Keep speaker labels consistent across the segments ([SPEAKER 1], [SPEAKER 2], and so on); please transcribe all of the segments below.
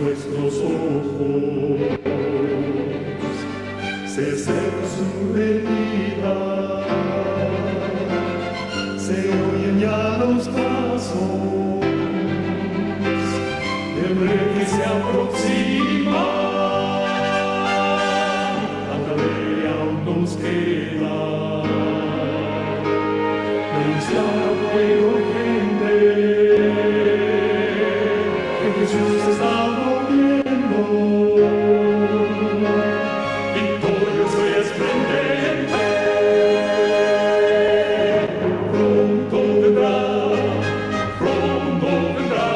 [SPEAKER 1] nuestros ojos, se seca su herida, se oyen ya los pasos del rey que se aproxima. Tanta ley aún nos queda, denunciar a pueblo gente que Jesús está volviendo, victorioso y esplendente. Pronto vendrá,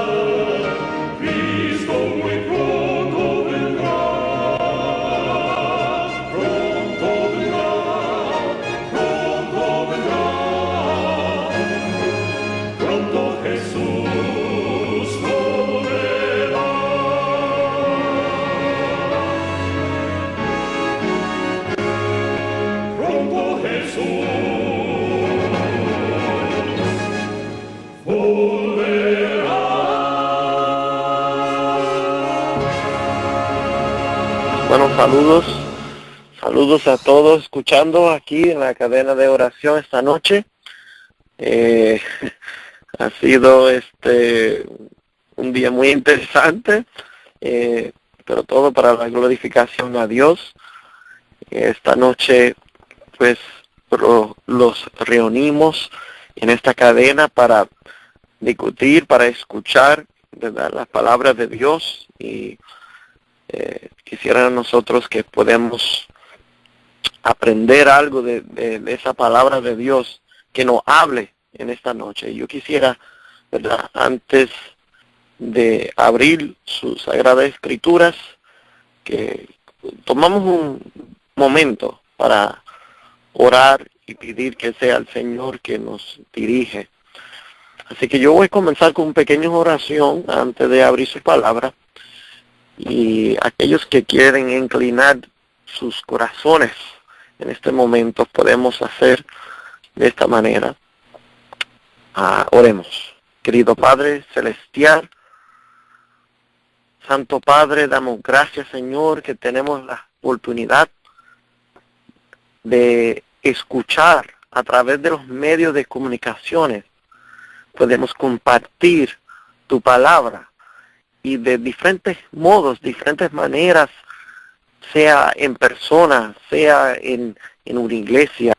[SPEAKER 1] Cristo muy pronto vendrá. Pronto vendrá, pronto Jesús volverá. Pronto Jesús volverá.
[SPEAKER 2] Bueno, saludos a todos escuchando aquí en la cadena de oración esta noche. Ha sido un día muy interesante, pero todo para la glorificación a Dios. Esta noche pues los reunimos en esta cadena para discutir, para escuchar, ¿verdad?, las palabras de Dios, y quisiera nosotros que podamos aprender algo de esa palabra de Dios que nos hable en esta noche. Yo quisiera, ¿verdad?, antes de abrir sus sagradas escrituras, que tomamos un momento para orar y pedir que sea el Señor que nos dirige. Así que yo voy a comenzar con una pequeña oración antes de abrir su palabra, y aquellos que quieren inclinar sus corazones en este momento podemos hacer de esta manera. Oremos. Querido Padre Celestial, Santo Padre, damos gracias, Señor, que tenemos la oportunidad de escuchar a través de los medios de comunicaciones. Podemos compartir tu palabra, y de diferentes modos, diferentes maneras, sea en persona, sea en una iglesia,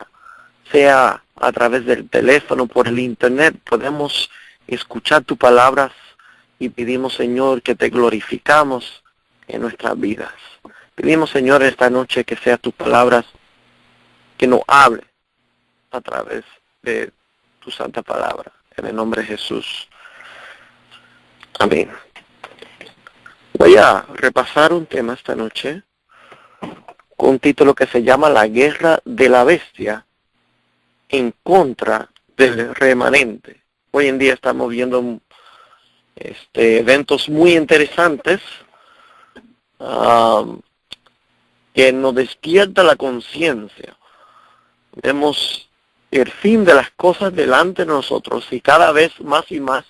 [SPEAKER 2] sea a través del teléfono, por el internet, podemos escuchar tus palabras, y pedimos, Señor, que te glorificamos en nuestras vidas. Pedimos, Señor, esta noche que sea tus palabras que nos hable a través de tu santa palabra. En el nombre de Jesús. Amén. Voy a repasar un tema esta noche con un título que se llama La guerra de la bestia en contra del remanente. Hoy en día estamos viendo eventos muy interesantes que nos despierta la conciencia. Vemos el fin de las cosas delante de nosotros, y cada vez más y más,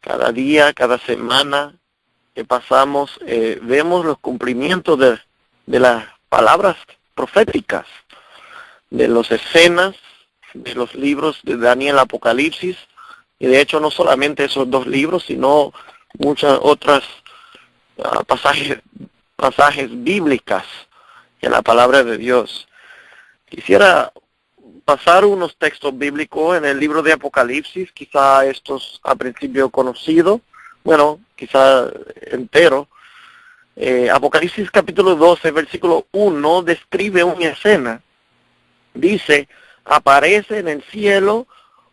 [SPEAKER 2] cada día, cada semana que pasamos, vemos los cumplimientos de las palabras proféticas, de las escenas, de los libros de Daniel, Apocalipsis, y de hecho no solamente esos dos libros, sino muchas otras pasajes bíblicas en la palabra de Dios. Quisiera pasar unos textos bíblicos en el libro de Apocalipsis, quizá estos a principio conocidos, bueno, quizá entero. Apocalipsis capítulo 12, versículo 1, describe una escena. Dice: aparece en el cielo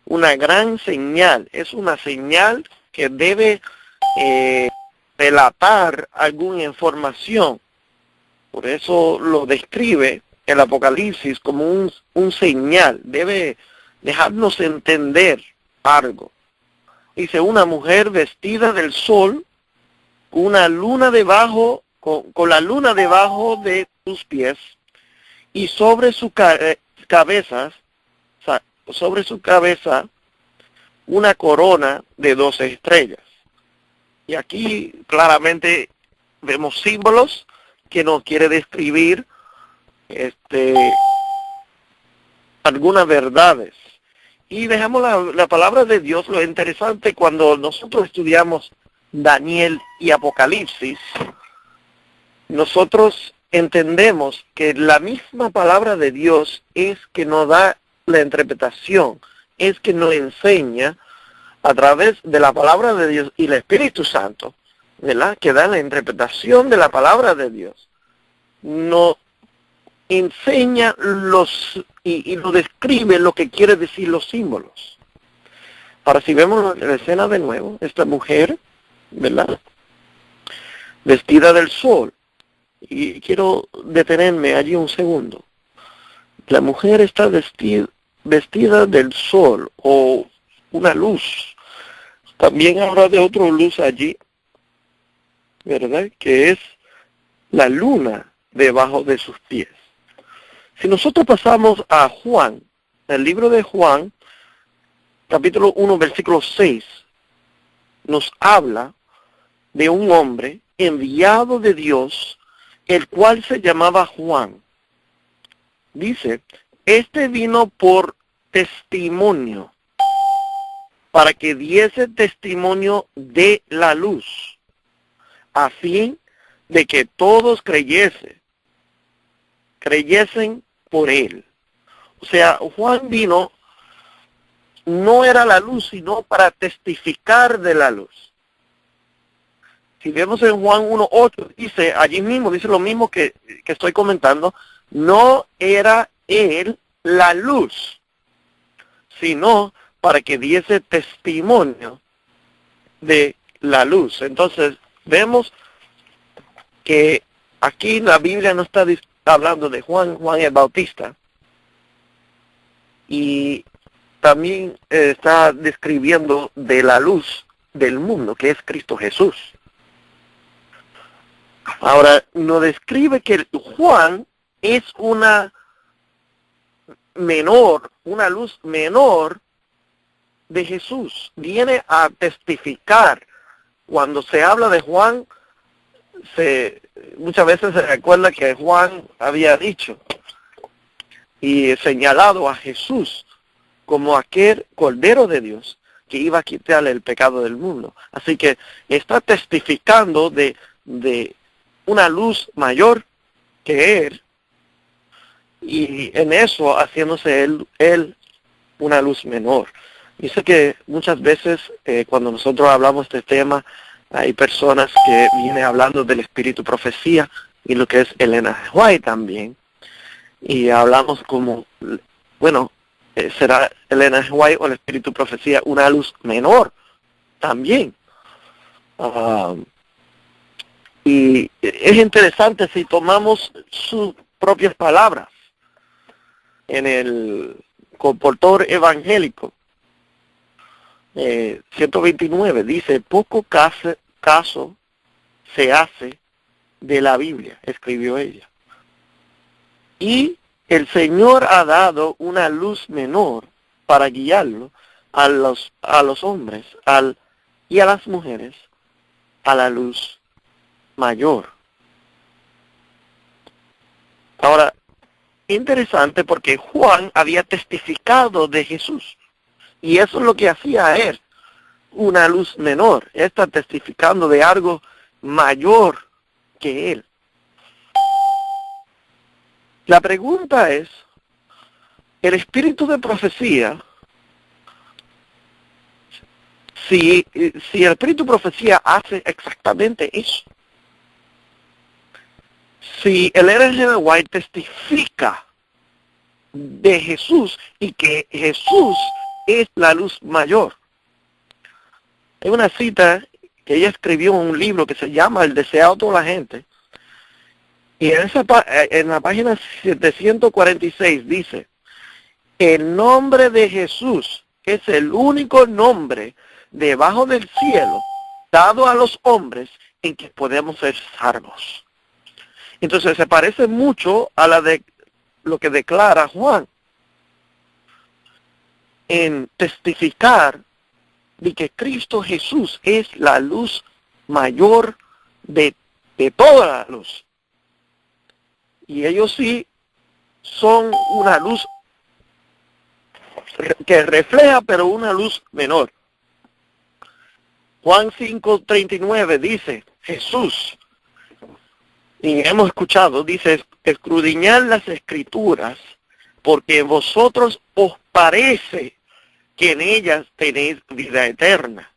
[SPEAKER 2] una gran señal. Es una señal que debe relatar alguna información. Por eso lo describe el Apocalipsis como un señal. Debe dejarnos entender algo. Dice: una mujer vestida del sol, una luna debajo, con la luna debajo de sus pies, y sobre su cabeza una corona de 12 estrellas. Y aquí claramente vemos símbolos que nos quiere describir algunas verdades. Y dejamos la palabra de Dios. Lo interesante cuando nosotros estudiamos Daniel y Apocalipsis, nosotros entendemos que la misma palabra de Dios es que nos da la interpretación, es que nos enseña a través de la palabra de Dios y el Espíritu Santo, ¿verdad?, que da la interpretación de la palabra de Dios. Nos enseña y lo describe lo que quiere decir los símbolos. Ahora, si vemos la escena de nuevo, esta mujer, ¿verdad?, vestida del sol, y quiero detenerme allí un segundo. La mujer está vestida del sol, o una luz. También habla de otra luz allí, ¿verdad?, que es la luna debajo de sus pies. Si nosotros pasamos a Juan, el libro de Juan, capítulo 1, versículo 6, nos habla de un hombre enviado de Dios, el cual se llamaba Juan. Dice, este vino por testimonio, para que diese testimonio de la luz, a fin de que todos creyesen por él. O sea, Juan vino, no era la luz, sino para testificar de la luz. Si vemos en Juan 1:8, dice, allí mismo, dice lo mismo que estoy comentando, no era él la luz, sino para que diese testimonio de la luz. Entonces, vemos que aquí la Biblia no está hablando de Juan el Bautista, y también está describiendo de la luz del mundo, que es Cristo Jesús. Ahora, nos describe que Juan es una luz menor de Jesús. Viene a testificar. Cuando se habla de Juan, muchas veces se recuerda que Juan había dicho y señalado a Jesús como aquel Cordero de Dios que iba a quitarle el pecado del mundo. Así que está testificando de una luz mayor que él, y en eso haciéndose él una luz menor. Dice que muchas veces cuando nosotros hablamos de este tema, hay personas que vienen hablando del espíritu profecía y lo que es Elena G. White también. Y hablamos como, bueno, será Elena G. White o el espíritu profecía una luz menor también. Y es interesante si tomamos sus propias palabras en el comportor evangélico. 129 dice, poco caso se hace de la Biblia, escribió ella. Y el Señor ha dado una luz menor para guiarlo a los hombres y a las mujeres a la luz mayor. Ahora, interesante porque Juan había testificado de Jesús. Y eso es lo que hacía él, una luz menor. Él está testificando de algo mayor que él. La pregunta es, el espíritu de profecía, si el espíritu de profecía hace exactamente eso, si el Ellen G. White testifica de Jesús y que Jesús es la luz mayor. Hay una cita que ella escribió en un libro que se llama El deseado de toda la gente. Y en la página 746 dice, el nombre de Jesús es el único nombre debajo del cielo dado a los hombres en que podemos ser salvos. Entonces se parece mucho a lo que declara Juan en testificar de que Cristo Jesús es la luz mayor de de toda la luz. Y ellos sí son una luz que refleja, pero una luz menor. Juan 5:39 dice, Jesús, y hemos escuchado, dice, escudriñad las escrituras, porque vosotros os parece que en ellas tenéis vida eterna,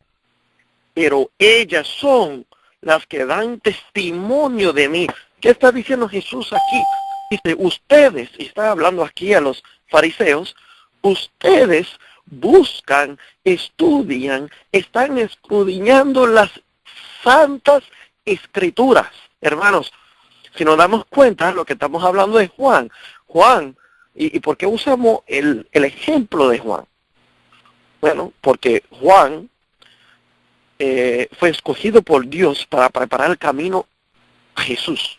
[SPEAKER 2] pero ellas son las que dan testimonio de mí. ¿Qué está diciendo Jesús aquí? Dice, ustedes, y está hablando aquí a los fariseos, ustedes buscan, estudian, están escudriñando las santas escrituras. Hermanos, si nos damos cuenta, lo que estamos hablando es Juan. Juan, ¿y por qué usamos el ejemplo de Juan? Bueno, porque Juan fue escogido por Dios para preparar el camino a Jesús.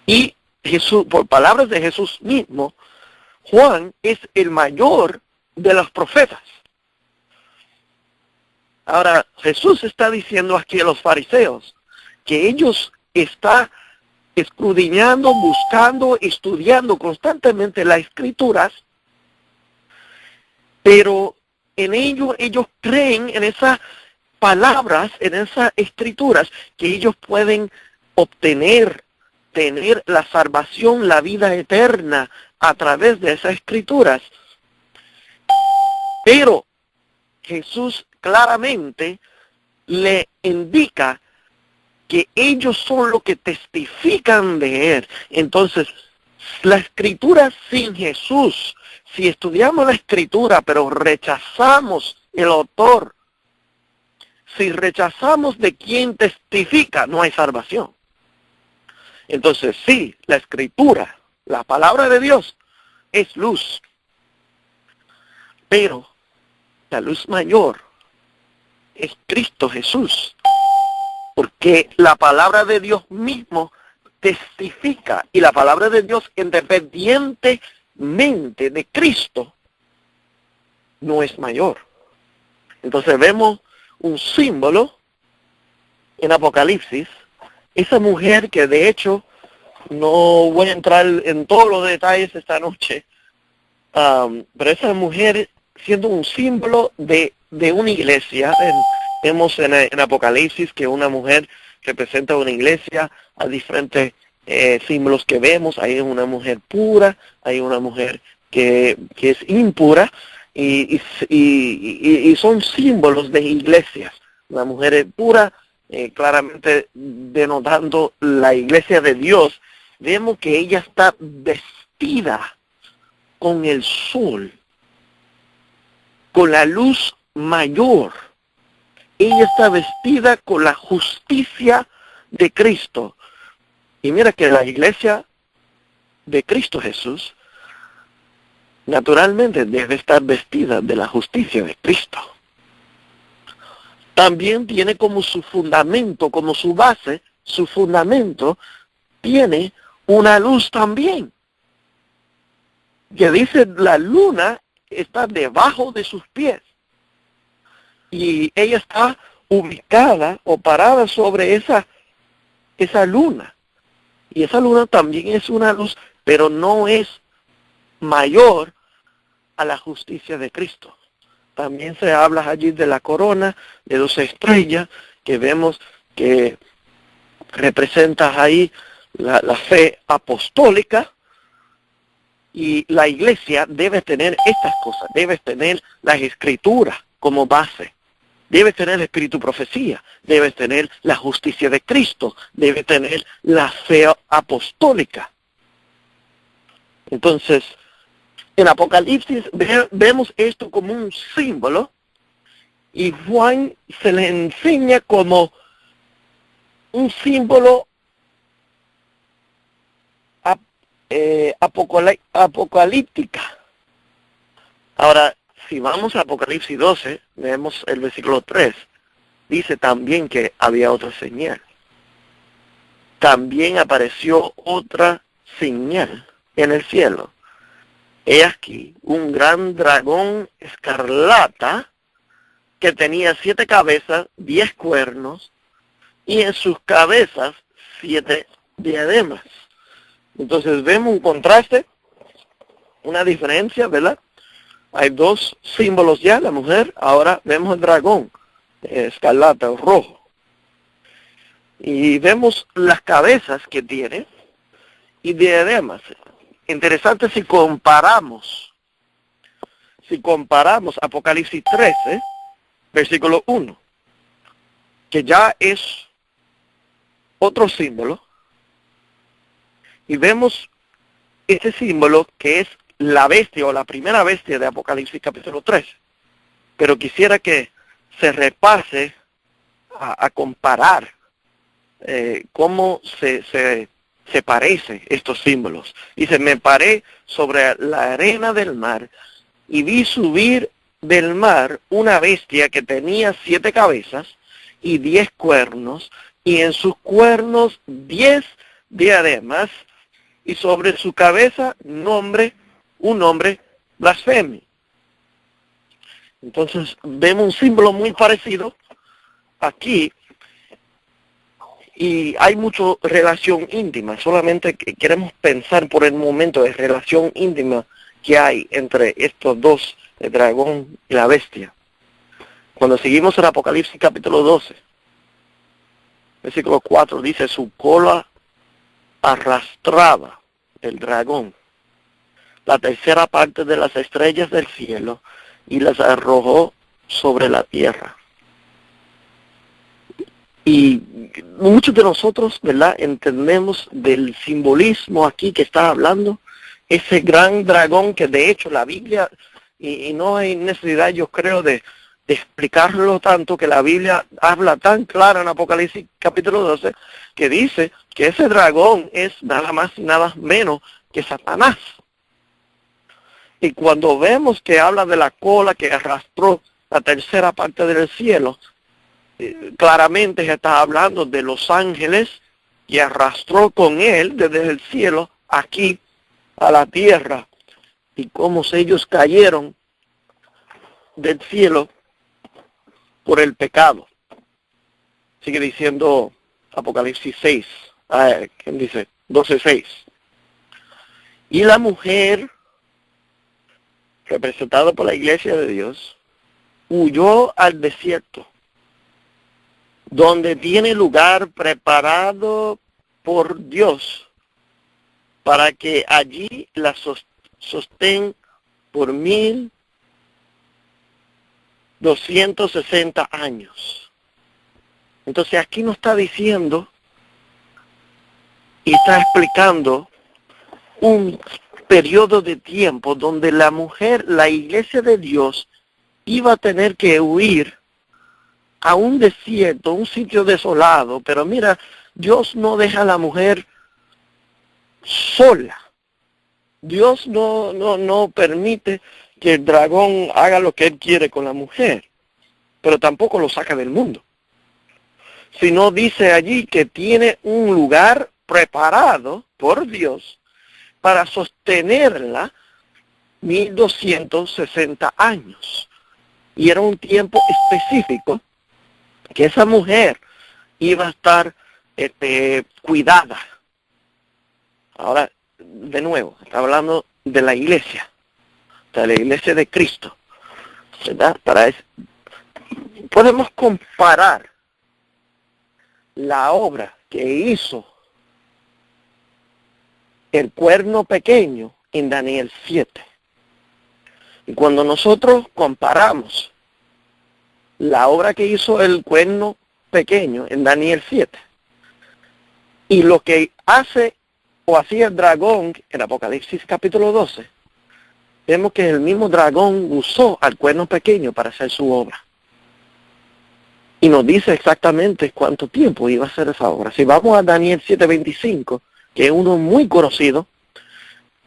[SPEAKER 2] Y Jesús, por palabras de Jesús mismo, Juan es el mayor de los profetas. Ahora, Jesús está diciendo aquí a los fariseos que ellos están escudriñando, buscando, estudiando constantemente las escrituras, pero en ello ellos creen en esas palabras, en esas escrituras, que ellos pueden obtener, tener la salvación, la vida eterna a través de esas escrituras. Pero Jesús claramente le indica que ellos son los que testifican de Él. Entonces, la escritura sin Jesús, si estudiamos la escritura pero rechazamos el autor, si rechazamos de quien testifica, no hay salvación. Entonces, sí, la escritura, la palabra de Dios, es luz. Pero la luz mayor es Cristo Jesús. Porque la palabra de Dios mismo testifica, y la palabra de Dios independientemente de Cristo no es mayor. Entonces vemos un símbolo en Apocalipsis, esa mujer que de hecho no voy a entrar en todos los detalles esta noche, pero esa mujer siendo un símbolo de una iglesia. Vemos en Apocalipsis que una mujer representa una iglesia, a diferentes símbolos que vemos. Hay una mujer pura, hay una mujer que es impura, y son símbolos de iglesias. La mujer es pura, claramente denotando la iglesia de Dios. Vemos que ella está vestida con el sol, con la luz mayor. Ella está vestida con la justicia de Cristo. Y mira que la iglesia de Cristo Jesús naturalmente debe estar vestida de la justicia de Cristo. También tiene como su fundamento, como su base, su fundamento, tiene una luz también. Que dice la luna está debajo de sus pies. Y ella está ubicada o parada sobre esa luna. Y esa luna también es una luz, pero no es mayor a la justicia de Cristo. También se habla allí de la corona de 12 estrellas, que vemos que representa ahí la fe apostólica. Y la iglesia debe tener estas cosas, debe tener las escrituras como base. Debe tener el espíritu profecía, debe tener la justicia de Cristo, debe tener la fe apostólica. Entonces, en Apocalipsis vemos esto como un símbolo, y Juan se le enseña como un símbolo apocalíptica. Ahora, si vamos a Apocalipsis 12, vemos el versículo 3, dice también que había otra señal. También apareció otra señal en el cielo. He aquí un gran dragón escarlata que tenía 7 cabezas, 10 cuernos, y en sus cabezas 7 diademas. Entonces vemos un contraste, una diferencia, ¿verdad? Hay 2 símbolos ya, la mujer, ahora vemos el dragón, escarlata o rojo. Y vemos las cabezas que tiene y diademas. Interesante si comparamos Apocalipsis 13, versículo 1, que ya es otro símbolo, y vemos este símbolo que es la bestia o la primera bestia de Apocalipsis capítulo 13. Pero quisiera que se repase a comparar cómo se parecen estos símbolos. Dice, me paré sobre la arena del mar y vi subir del mar una bestia que tenía 7 cabezas y 10 cuernos, y en sus cuernos 10 diademas, y sobre su cabeza un nombre blasfemo. Entonces vemos un símbolo muy parecido aquí, y hay mucha relación íntima. Solamente queremos pensar por el momento de relación íntima que hay entre estos dos, el dragón y la bestia. Cuando seguimos en Apocalipsis capítulo 12, versículo 4, dice, su cola arrastraba el dragón la tercera parte de las estrellas del cielo y las arrojó sobre la tierra. Y muchos de nosotros, ¿verdad?, entendemos del simbolismo aquí que está hablando, ese gran dragón que de hecho la Biblia, y no hay necesidad, yo creo, de explicarlo tanto, que la Biblia habla tan clara en Apocalipsis capítulo 12, que dice que ese dragón es nada más y nada menos que Satanás. Y cuando vemos que habla de la cola que arrastró la tercera parte del cielo, claramente se está hablando de los ángeles que arrastró con él desde el cielo aquí a la tierra, y cómo ellos cayeron del cielo por el pecado. Sigue diciendo Apocalipsis 6, ¿quién dice? 12:6. Y la mujer, representada por la iglesia de Dios, huyó al desierto, donde tiene lugar preparado por Dios, para que allí la sostén por 1260 años. Entonces aquí nos está diciendo y está explicando un periodo de tiempo donde la mujer, la iglesia de Dios, iba a tener que huir a un desierto, un sitio desolado. Pero mira, Dios no deja a la mujer sola. Dios no permite que el dragón haga lo que él quiere con la mujer, pero tampoco lo saca del mundo. Sino dice allí que tiene un lugar preparado por Dios para sostenerla 1260 años. Y era un tiempo específico que esa mujer iba a estar cuidada. Ahora, de nuevo, está hablando de la iglesia, de la iglesia de Cristo, ¿verdad? Podemos comparar la obra que hizo el cuerno pequeño en Daniel 7. Y cuando nosotros comparamos la obra que hizo el cuerno pequeño en Daniel 7 y lo que hace o hacía el dragón en Apocalipsis capítulo 12, vemos que el mismo dragón usó al cuerno pequeño para hacer su obra. Y nos dice exactamente cuánto tiempo iba a hacer esa obra. Si vamos a Daniel 7:25, que es uno muy conocido,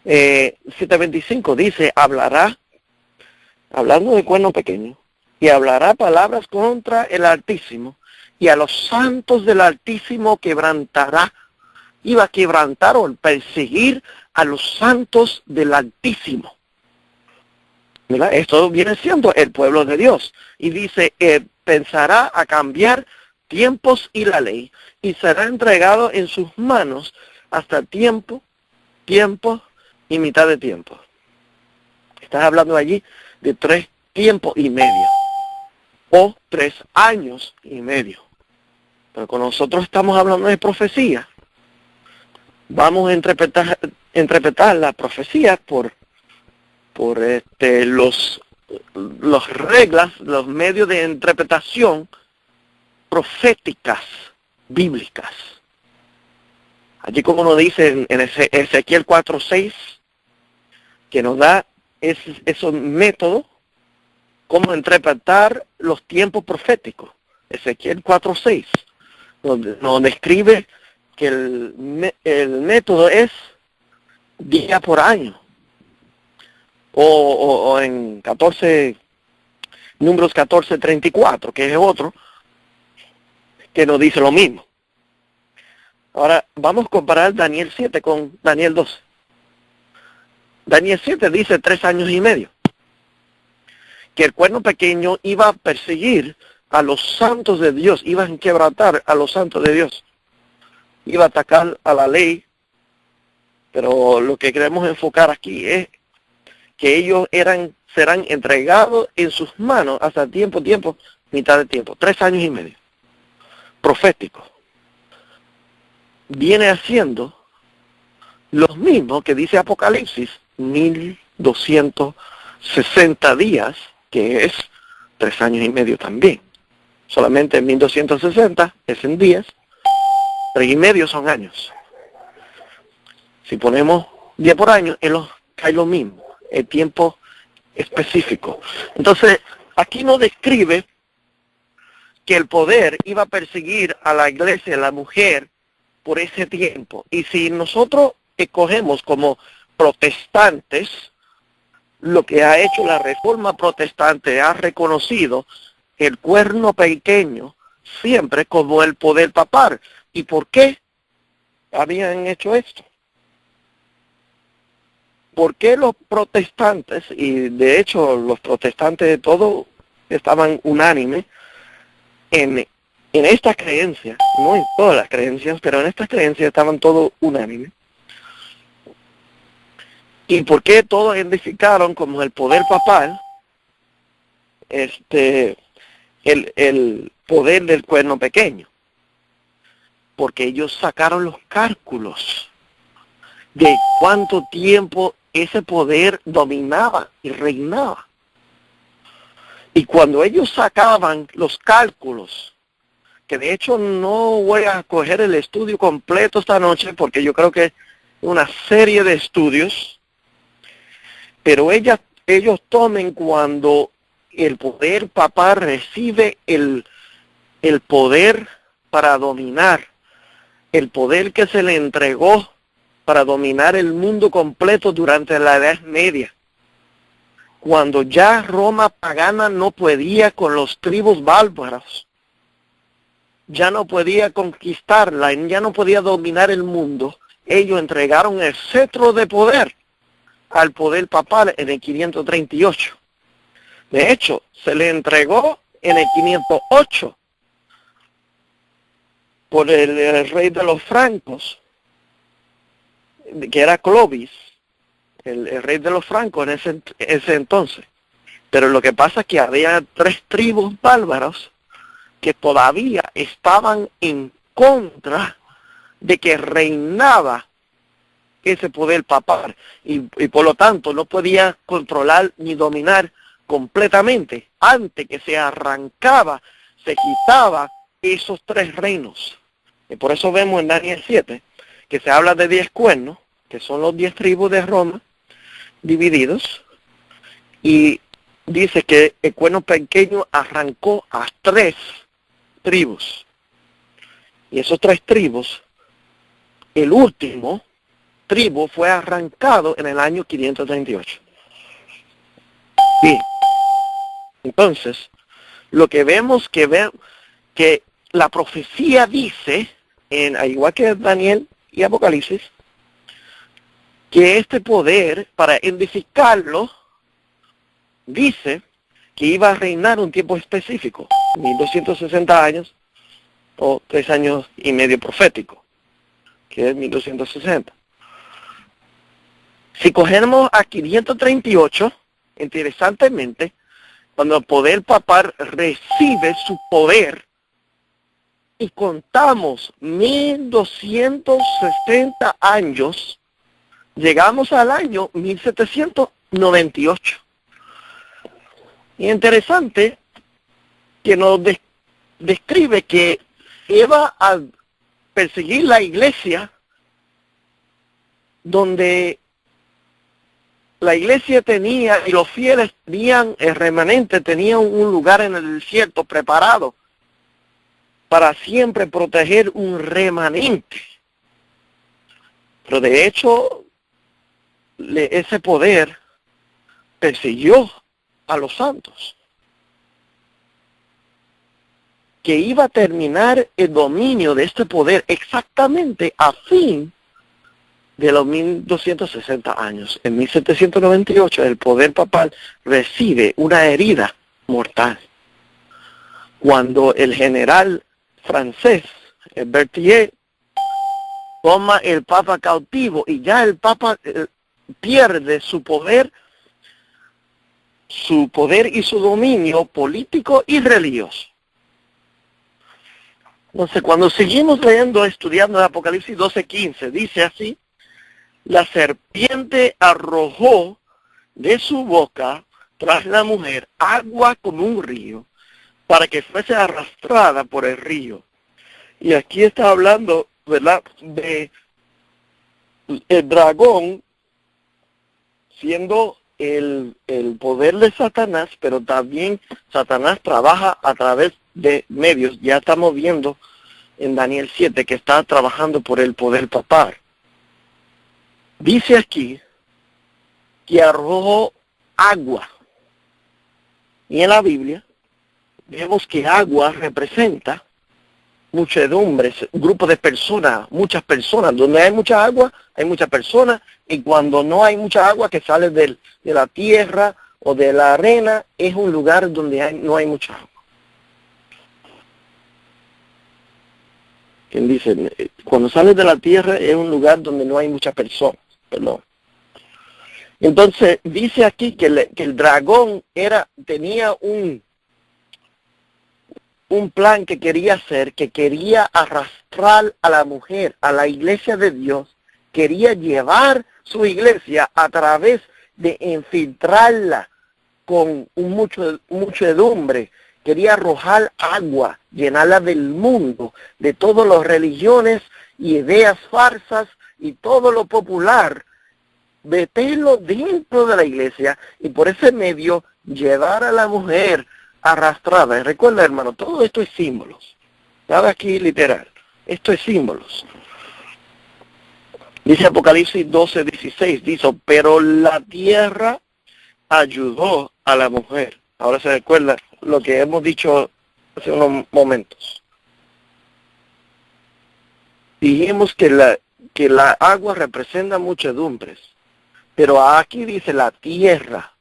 [SPEAKER 2] 7:25 dice, hablando de cuerno pequeño, y hablará palabras contra el Altísimo, y a los santos del Altísimo quebrantará. Iba a quebrantar o perseguir a los santos del Altísimo, ¿verdad? Esto viene siendo el pueblo de Dios. Y dice, pensará a cambiar tiempos y la ley, y será entregado en sus manos hasta tiempo, tiempo y mitad de tiempo. Estás hablando allí de 3 tiempos y medio, o 3 años y medio. Pero con nosotros estamos hablando de profecía. Vamos a interpretar la profecía por los reglas, los medios de interpretación proféticas, bíblicas. Allí como nos dice en Ezequiel 4:6, que nos da esos métodos, cómo interpretar los tiempos proféticos. Ezequiel 4:6, nos describe que el método es día por año. O en Números 14:34, que es otro, que nos dice lo mismo. Ahora, vamos a comparar Daniel 7 con Daniel 12. Daniel 7 dice 3 años y medio. Que el cuerno pequeño iba a perseguir a los santos de Dios, iba a quebrantar a los santos de Dios. Iba a atacar a la ley. Pero lo que queremos enfocar aquí es que ellos serán entregados en sus manos hasta tiempo, mitad de tiempo. 3 años y medio. Profético. Viene haciendo los mismos que dice Apocalipsis, 1260 días, que es 3 años y medio también. Solamente 1260 es en días, 3 y medio son años. Si ponemos día por año, cae lo mismo, el tiempo específico. Entonces, aquí nos describe que el poder iba a perseguir a la iglesia, a la mujer, por ese tiempo. Y si nosotros escogemos como protestantes, lo que ha hecho la Reforma Protestante, ha reconocido el cuerno pequeño siempre como el poder papal. ¿Y por qué habían hecho esto? ¿Por qué los protestantes, y de hecho los protestantes de todo estaban unánimes en esta creencia, no en todas las creencias, pero en estas creencias estaban todos unánimes? ¿Y por qué todos identificaron como el poder papal el poder del cuerno pequeño? Porque ellos sacaron los cálculos de cuánto tiempo ese poder dominaba y reinaba. Y cuando ellos sacaban los cálculos, que de hecho no voy a coger el estudio completo esta noche, porque yo creo que es una serie de estudios, pero ellos tomen cuando el poder papal recibe el poder para dominar, el poder que se le entregó para dominar el mundo completo durante la Edad Media. Cuando ya Roma pagana no podía con los tribus bárbaros, ya no podía conquistarla, ya no podía dominar el mundo, ellos entregaron el cetro de poder al poder papal en el 538. De hecho, se le entregó en el 508 por el rey de los francos, que era Clovis, el rey de los francos en ese entonces. Pero lo que pasa es que había 3 tribus bárbaros que todavía estaban en contra de que reinaba ese poder papal, y por lo tanto no podía controlar ni dominar completamente antes que se arrancaba, se quitaba esos 3 reinos. Y por eso vemos en Daniel 7 que se habla de 10 cuernos, que son los 10 tribus de Roma divididos, y dice que el cuerno pequeño arrancó a 3 tribus. Y esos 3 tribus, el último tribu fue arrancado en el año 538. Bien, entonces, lo que vemos que la profecía dice, al igual que Daniel y Apocalipsis, que este poder, para edificarlo, dice que iba a reinar un tiempo específico, 1260 años, o 3 años y medio profético, que es 1260. Si cogemos a 538, interesantemente, cuando el poder papal recibe su poder y contamos 1260 años, llegamos al año 1798. Y interesante que nos describe que iba a perseguir la iglesia, donde la iglesia tenía, y los fieles tenían, el remanente tenía un lugar en el desierto preparado para siempre proteger un remanente. Pero de hecho, ese poder persiguió a los santos, que iba a terminar el dominio de este poder exactamente a fin de los 1260 años. En 1798 el poder papal recibe una herida mortal, cuando el general francés, Berthier, toma el papa cautivo, y ya el papa pierde su poder y su dominio político y religioso. Entonces, cuando seguimos leyendo, estudiando el Apocalipsis 12:15, dice así: la serpiente arrojó de su boca tras la mujer agua como un río, para que fuese arrastrada por el río. Y aquí está hablando, ¿verdad?, de el dragón siendo el poder de Satanás, pero también Satanás trabaja a través de medios. Ya estamos viendo en Daniel 7 que está trabajando por el poder papal. Dice aquí que arrojó agua. Y en la Biblia vemos que agua representa muchedumbres, grupo de personas, muchas personas. Donde hay mucha agua, hay muchas personas, y cuando no hay mucha agua que sale de la tierra o de la arena, es un lugar donde no hay mucha agua. Quien dice, cuando sale de la tierra es un lugar donde no hay muchas personas, perdón. Entonces dice aquí que el dragón tenía un plan que quería hacer, que quería arrastrar a la mujer, a la iglesia de Dios, quería llevar su iglesia a través de infiltrarla con muchedumbre, quería arrojar agua, llenarla del mundo, de todas las religiones y ideas falsas y todo lo popular, meterlo dentro de la iglesia y por ese medio llevar a la mujer arrastrada. Y recuerda, hermano, todo esto es símbolos. Nada aquí literal. Esto es símbolos. Dice Apocalipsis 12:16, dice, pero la tierra ayudó a la mujer. Ahora se recuerda lo que hemos dicho hace unos momentos. Dijimos que la agua representa muchedumbres, pero aquí dice la tierra.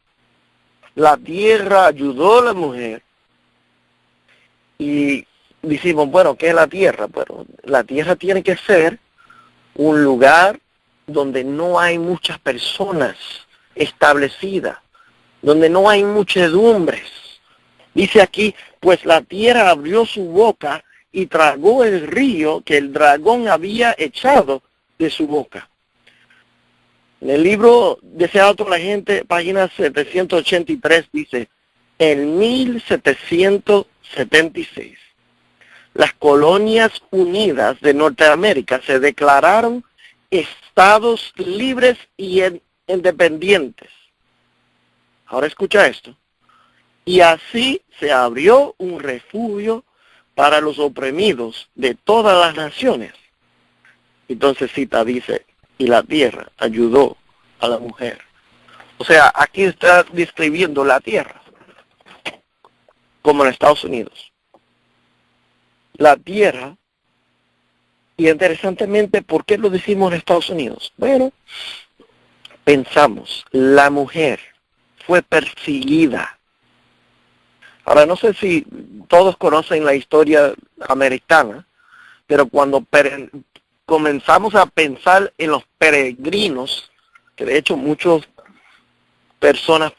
[SPEAKER 2] La tierra ayudó a la mujer. Y decimos, bueno, ¿qué es la tierra? Bueno, la tierra tiene que ser un lugar donde no hay muchas personas establecidas, donde no hay muchedumbres. Dice aquí, pues la tierra abrió su boca y tragó el río que el dragón había echado de su boca. En el libro Deseado por la Gente, página 783, dice, en 1776, las colonias unidas de Norteamérica se declararon estados libres y independientes. Ahora escucha esto. Y así se abrió un refugio para los oprimidos de todas las naciones. Entonces cita, dice, y la tierra ayudó a la mujer. O sea, aquí está describiendo la tierra, como en Estados Unidos. La tierra, y interesantemente, ¿por qué lo decimos en Estados Unidos? Bueno, pensamos, la mujer fue perseguida. Ahora, no sé si todos conocen la historia americana, pero cuando comenzamos a pensar en los peregrinos, que de hecho muchas personas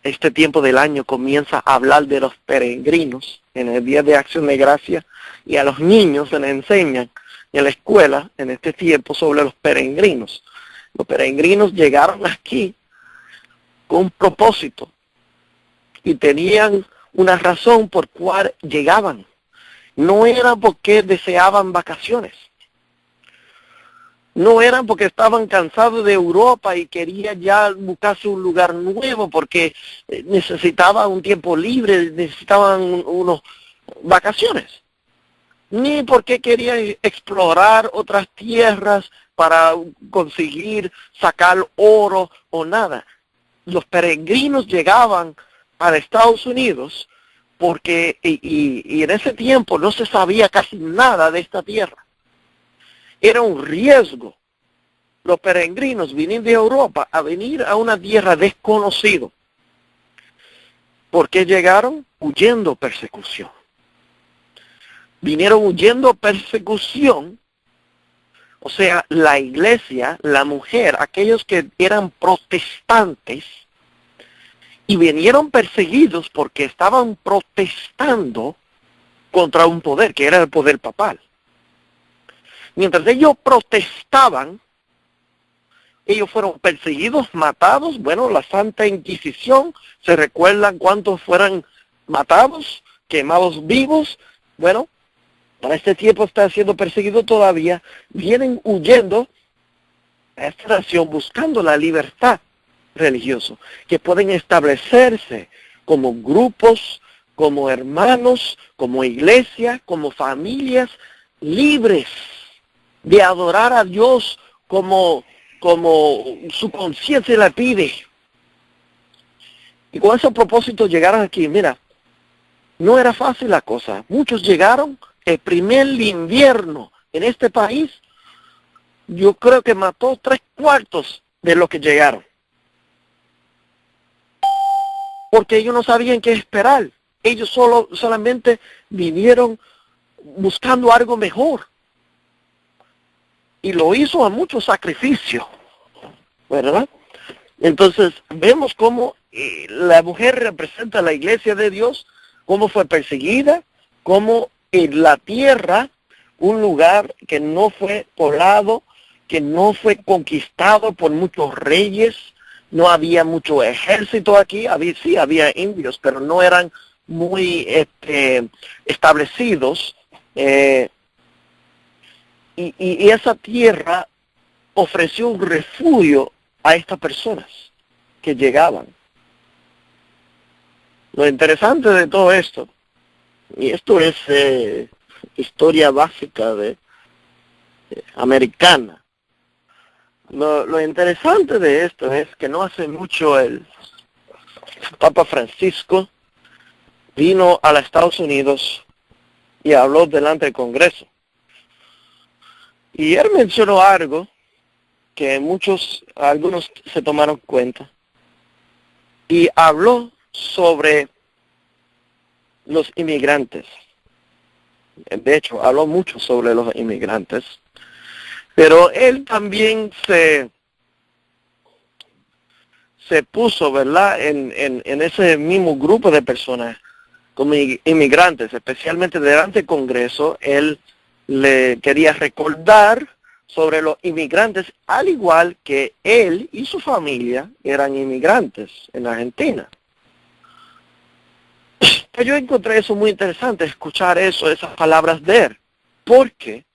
[SPEAKER 2] este tiempo del año comienza a hablar de los peregrinos en el Día de Acción de Gracia, y a los niños se les enseñan en la escuela en este tiempo sobre los peregrinos. Los peregrinos llegaron aquí con un propósito y tenían una razón por cual llegaban. No era porque deseaban vacaciones. No eran porque estaban cansados de Europa y querían ya buscarse un lugar nuevo porque necesitaban un tiempo libre, necesitaban unas vacaciones. Ni porque querían explorar otras tierras para conseguir sacar oro o nada. Los peregrinos llegaban a Estados Unidos porque y en ese tiempo no se sabía casi nada de esta tierra. Era un riesgo los peregrinos vinieron de Europa a venir a una tierra desconocida. ¿Por qué llegaron? Huyendo persecución. Vinieron huyendo persecución, o sea, la iglesia, la mujer, aquellos que eran protestantes, y vinieron perseguidos porque estaban protestando contra un poder, que era el poder papal. Mientras ellos protestaban, ellos fueron perseguidos, matados. Bueno, la Santa Inquisición, ¿se recuerdan cuántos fueron matados, quemados vivos? Bueno, para este tiempo está siendo perseguido todavía. Vienen huyendo a esta nación buscando la libertad religiosa, que pueden establecerse como grupos, como hermanos, como iglesia, como familias libres de adorar a Dios como su conciencia la pide. Y con ese propósito llegaron aquí. Mira, no era fácil la cosa. Muchos llegaron, el primer invierno en este país, yo creo que mató 3/4 de los que llegaron. Porque ellos no sabían qué esperar. Ellos solamente vinieron buscando algo mejor. Y lo hizo a mucho sacrificio, ¿verdad? Entonces vemos cómo la mujer representa a la iglesia de Dios, cómo fue perseguida, cómo en la tierra, un lugar que no fue poblado, que no fue conquistado por muchos reyes, no había mucho ejército aquí, había indios, pero no eran muy establecidos. Y esa tierra ofreció un refugio a estas personas que llegaban. Lo interesante de todo esto, y esto es historia básica americana, lo interesante de esto es que no hace mucho el Papa Francisco vino a los Estados Unidos y habló delante del Congreso. Y él mencionó algo que algunos se tomaron cuenta. Y habló sobre los inmigrantes. De hecho, habló mucho sobre los inmigrantes. Pero él también se puso, ¿verdad?, en ese mismo grupo de personas como inmigrantes, especialmente delante del Congreso. Él le quería recordar sobre los inmigrantes, al igual que él y su familia eran inmigrantes en Argentina. Yo encontré eso muy interesante, escuchar esas palabras de él, porque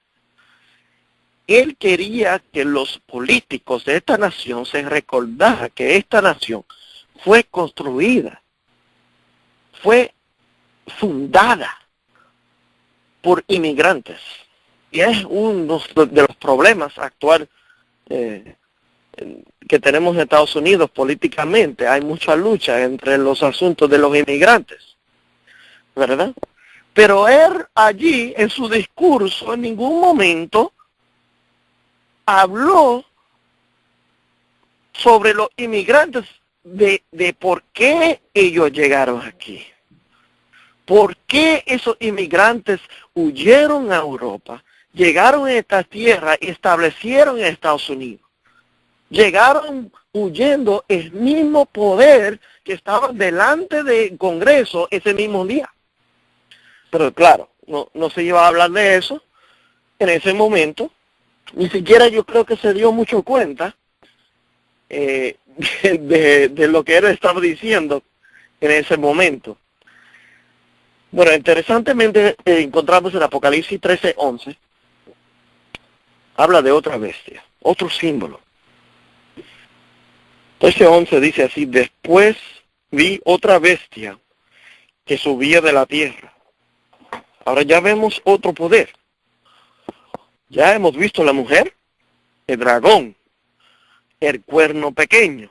[SPEAKER 2] él quería que los políticos de esta nación se recordaran que esta nación fue construida, fue fundada por inmigrantes. Y es uno de los problemas actuales que tenemos en Estados Unidos políticamente. Hay mucha lucha entre los asuntos de los inmigrantes, ¿verdad? Pero él allí, en su discurso, en ningún momento habló sobre los inmigrantes, de por qué ellos llegaron aquí. ¿Por qué esos inmigrantes huyeron a Europa, llegaron a esta tierra y establecieron en Estados Unidos? Llegaron huyendo el mismo poder que estaba delante del Congreso ese mismo día. Pero claro, no se iba a hablar de eso en ese momento. Ni siquiera yo creo que se dio mucho cuenta de lo que él estaba diciendo en ese momento. Bueno, interesantemente encontramos en Apocalipsis 13:11, habla de otra bestia, otro símbolo. 13:11 dice así: después vi otra bestia que subía de la tierra. Ahora ya vemos otro poder. Ya hemos visto la mujer, el dragón, el cuerno pequeño,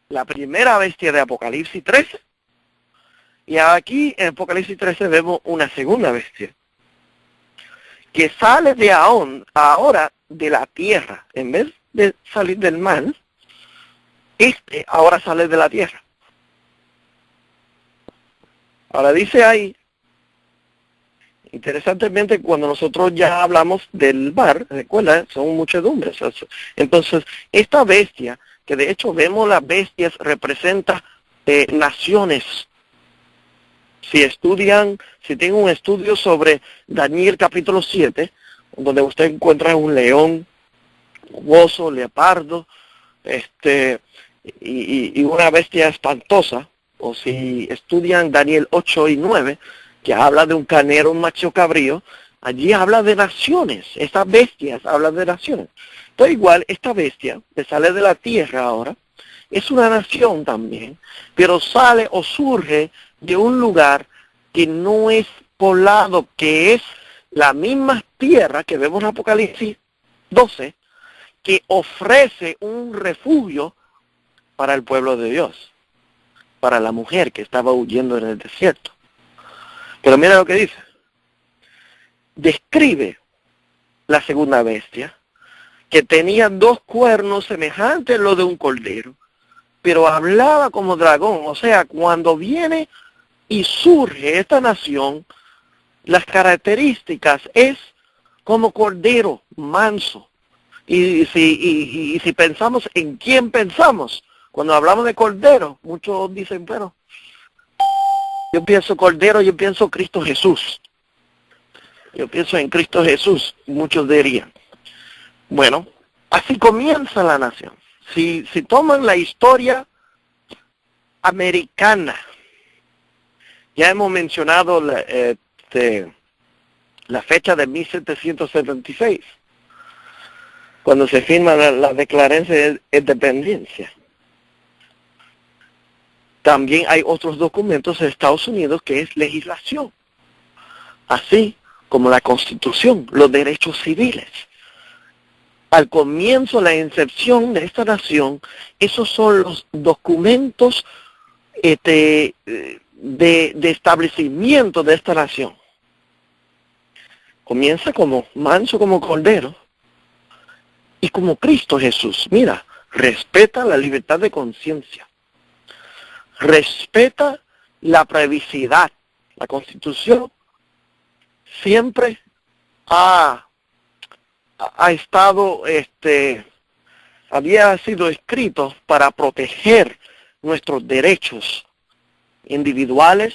[SPEAKER 2] la primera bestia de Apocalipsis 13. Y aquí en Apocalipsis 13 vemos una segunda bestia que sale de ahora de la tierra. En vez de salir del mar, ahora sale de la tierra. Ahora dice ahí, interesantemente, cuando nosotros ya hablamos del mar, recuerda, son muchedumbres. Entonces, esta bestia, que de hecho vemos las bestias, representa naciones. Si tienen un estudio sobre Daniel capítulo 7, donde usted encuentra un león, un oso, leopardo, y una bestia espantosa, o si estudian Daniel 8 y 9, que habla de un carnero, un macho cabrío, allí habla de naciones. Estas bestias hablan de naciones. Entonces igual, esta bestia que sale de la tierra ahora, es una nación también, pero sale o surge de un lugar que no es poblado, que es la misma tierra que vemos en Apocalipsis 12, que ofrece un refugio para el pueblo de Dios, para la mujer que estaba huyendo en el desierto. Pero mira lo que dice. Describe la segunda bestia, que tenía 2 cuernos semejantes a los de un cordero, pero hablaba como dragón. O sea, cuando viene y surge esta nación, las características es como cordero, manso. Y si pensamos en quién pensamos, cuando hablamos de cordero, muchos dicen, pero yo pienso cordero, yo pienso Cristo Jesús. Yo pienso en Cristo Jesús, muchos dirían. Bueno, así comienza la nación. Si toman la historia americana, ya hemos mencionado la fecha de 1776, cuando se firma la Declaración de Independencia. También hay otros documentos de Estados Unidos que es legislación, así como la Constitución, los derechos civiles. Al comienzo, la incepción de esta nación, esos son los documentos de establecimiento de esta nación. Comienza como manso, como cordero, y como Cristo Jesús. Mira, respeta la libertad de conciencia. Respeta la privacidad. La Constitución siempre ha estado, había sido escrito para proteger nuestros derechos individuales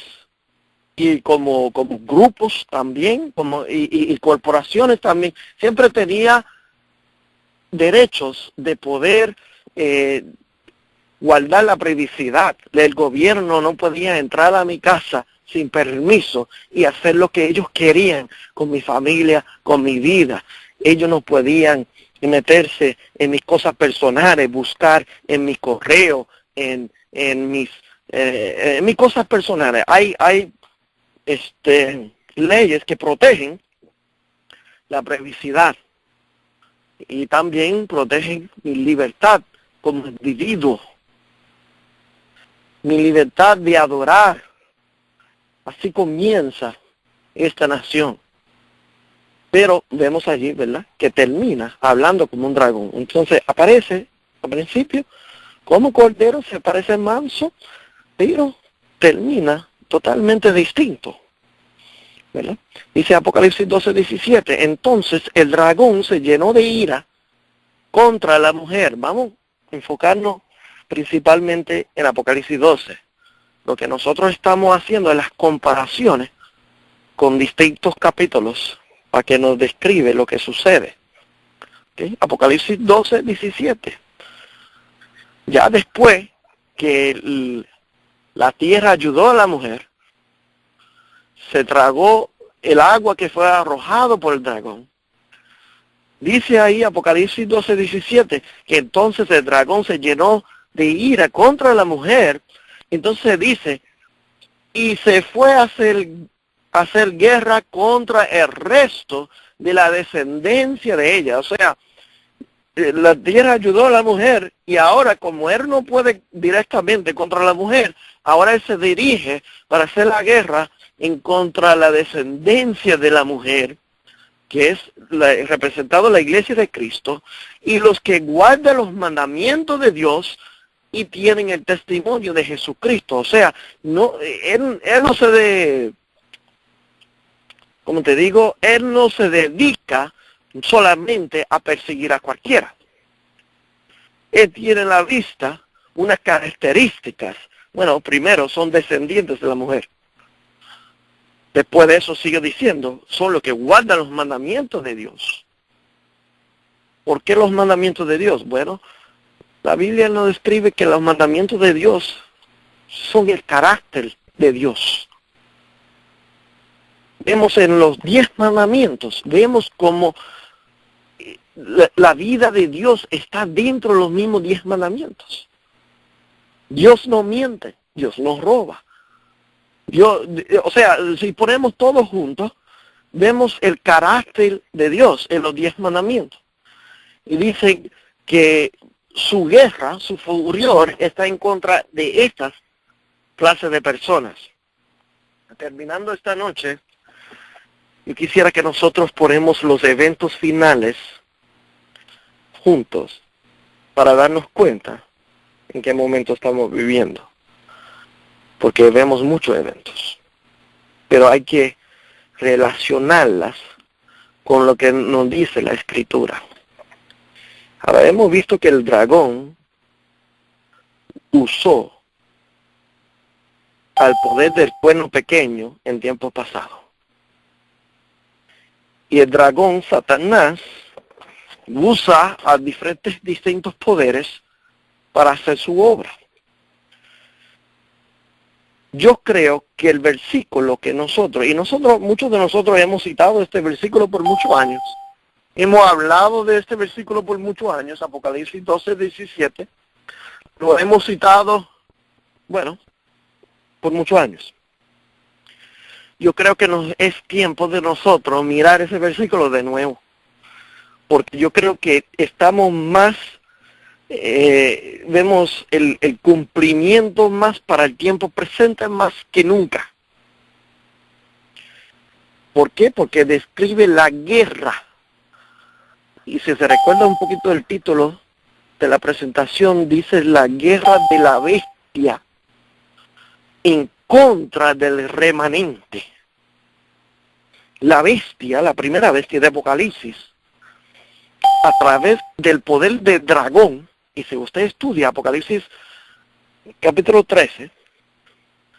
[SPEAKER 2] y como grupos también, y corporaciones también. Siempre tenía derechos de poder guardar la privacidad. El gobierno no podía entrar a mi casa sin permiso y hacer lo que ellos querían con mi familia, con mi vida. Ellos no podían meterse en mis cosas personales, buscar en mi correo, en mis cosas personales. Hay leyes que protegen la privacidad y también protegen mi libertad como individuo, mi libertad de adorar. Así comienza esta nación. Pero vemos allí, ¿verdad?, que termina hablando como un dragón. Entonces aparece al principio como cordero, se parece manso, pero termina totalmente distinto, ¿verdad? Dice Apocalipsis 12:17, entonces el dragón se llenó de ira contra la mujer. Vamos a enfocarnos principalmente en Apocalipsis 12. Lo que nosotros estamos haciendo es las comparaciones con distintos capítulos para que nos describe lo que sucede. ¿Okay? Apocalipsis 12:17. Ya después que la tierra ayudó a la mujer, se tragó el agua que fue arrojado por el dragón. Dice ahí Apocalipsis 12:17 que entonces el dragón se llenó de ira contra la mujer. Entonces dice, y se fue a hacer guerra contra el resto de la descendencia de ella. O sea, la tierra ayudó a la mujer y ahora como él no puede directamente contra la mujer, ahora él se dirige para hacer la guerra en contra de la descendencia de la mujer, que es representado la iglesia de Cristo, y los que guardan los mandamientos de Dios y tienen el testimonio de Jesucristo. O sea, él no se como te digo, él no se dedica solamente a perseguir a cualquiera. Él tiene en la vista unas características. Bueno, primero son descendientes de la mujer. Después de eso sigue diciendo, son los que guardan los mandamientos de Dios. ¿Por qué los mandamientos de Dios? Bueno, la Biblia nos describe que los mandamientos de Dios son el carácter de Dios. Vemos en los 10 mandamientos, vemos como la vida de Dios está dentro de los mismos 10 mandamientos. Dios no miente, Dios no roba. O sea, si ponemos todos juntos, vemos el carácter de Dios en los 10 mandamientos. Y dice que su guerra, su furor, está en contra de estas clases de personas. Terminando esta noche, yo quisiera que nosotros ponemos los eventos finales juntos para darnos cuenta en qué momento estamos viviendo. Porque vemos muchos eventos, pero hay que relacionarlas con lo que nos dice la Escritura. Ahora, hemos visto que el dragón usó al poder del cuerno pequeño en tiempos pasados. Y el dragón, Satanás, usa a diferentes distintos poderes para hacer su obra. Yo creo que el versículo que muchos de nosotros hemos citado este versículo por muchos años. Hemos hablado de este versículo por muchos años, Apocalipsis 12:17. Lo hemos citado, por muchos años. Yo creo que es tiempo de nosotros mirar ese versículo de nuevo. Porque yo creo que estamos más, vemos el cumplimiento más para el tiempo presente más que nunca. ¿Por qué? Porque describe la guerra. Y si se recuerda un poquito el título de la presentación, dice la guerra de la bestia en contra del remanente. La bestia, la primera bestia de Apocalipsis, a través del poder del dragón, y si usted estudia Apocalipsis capítulo 13,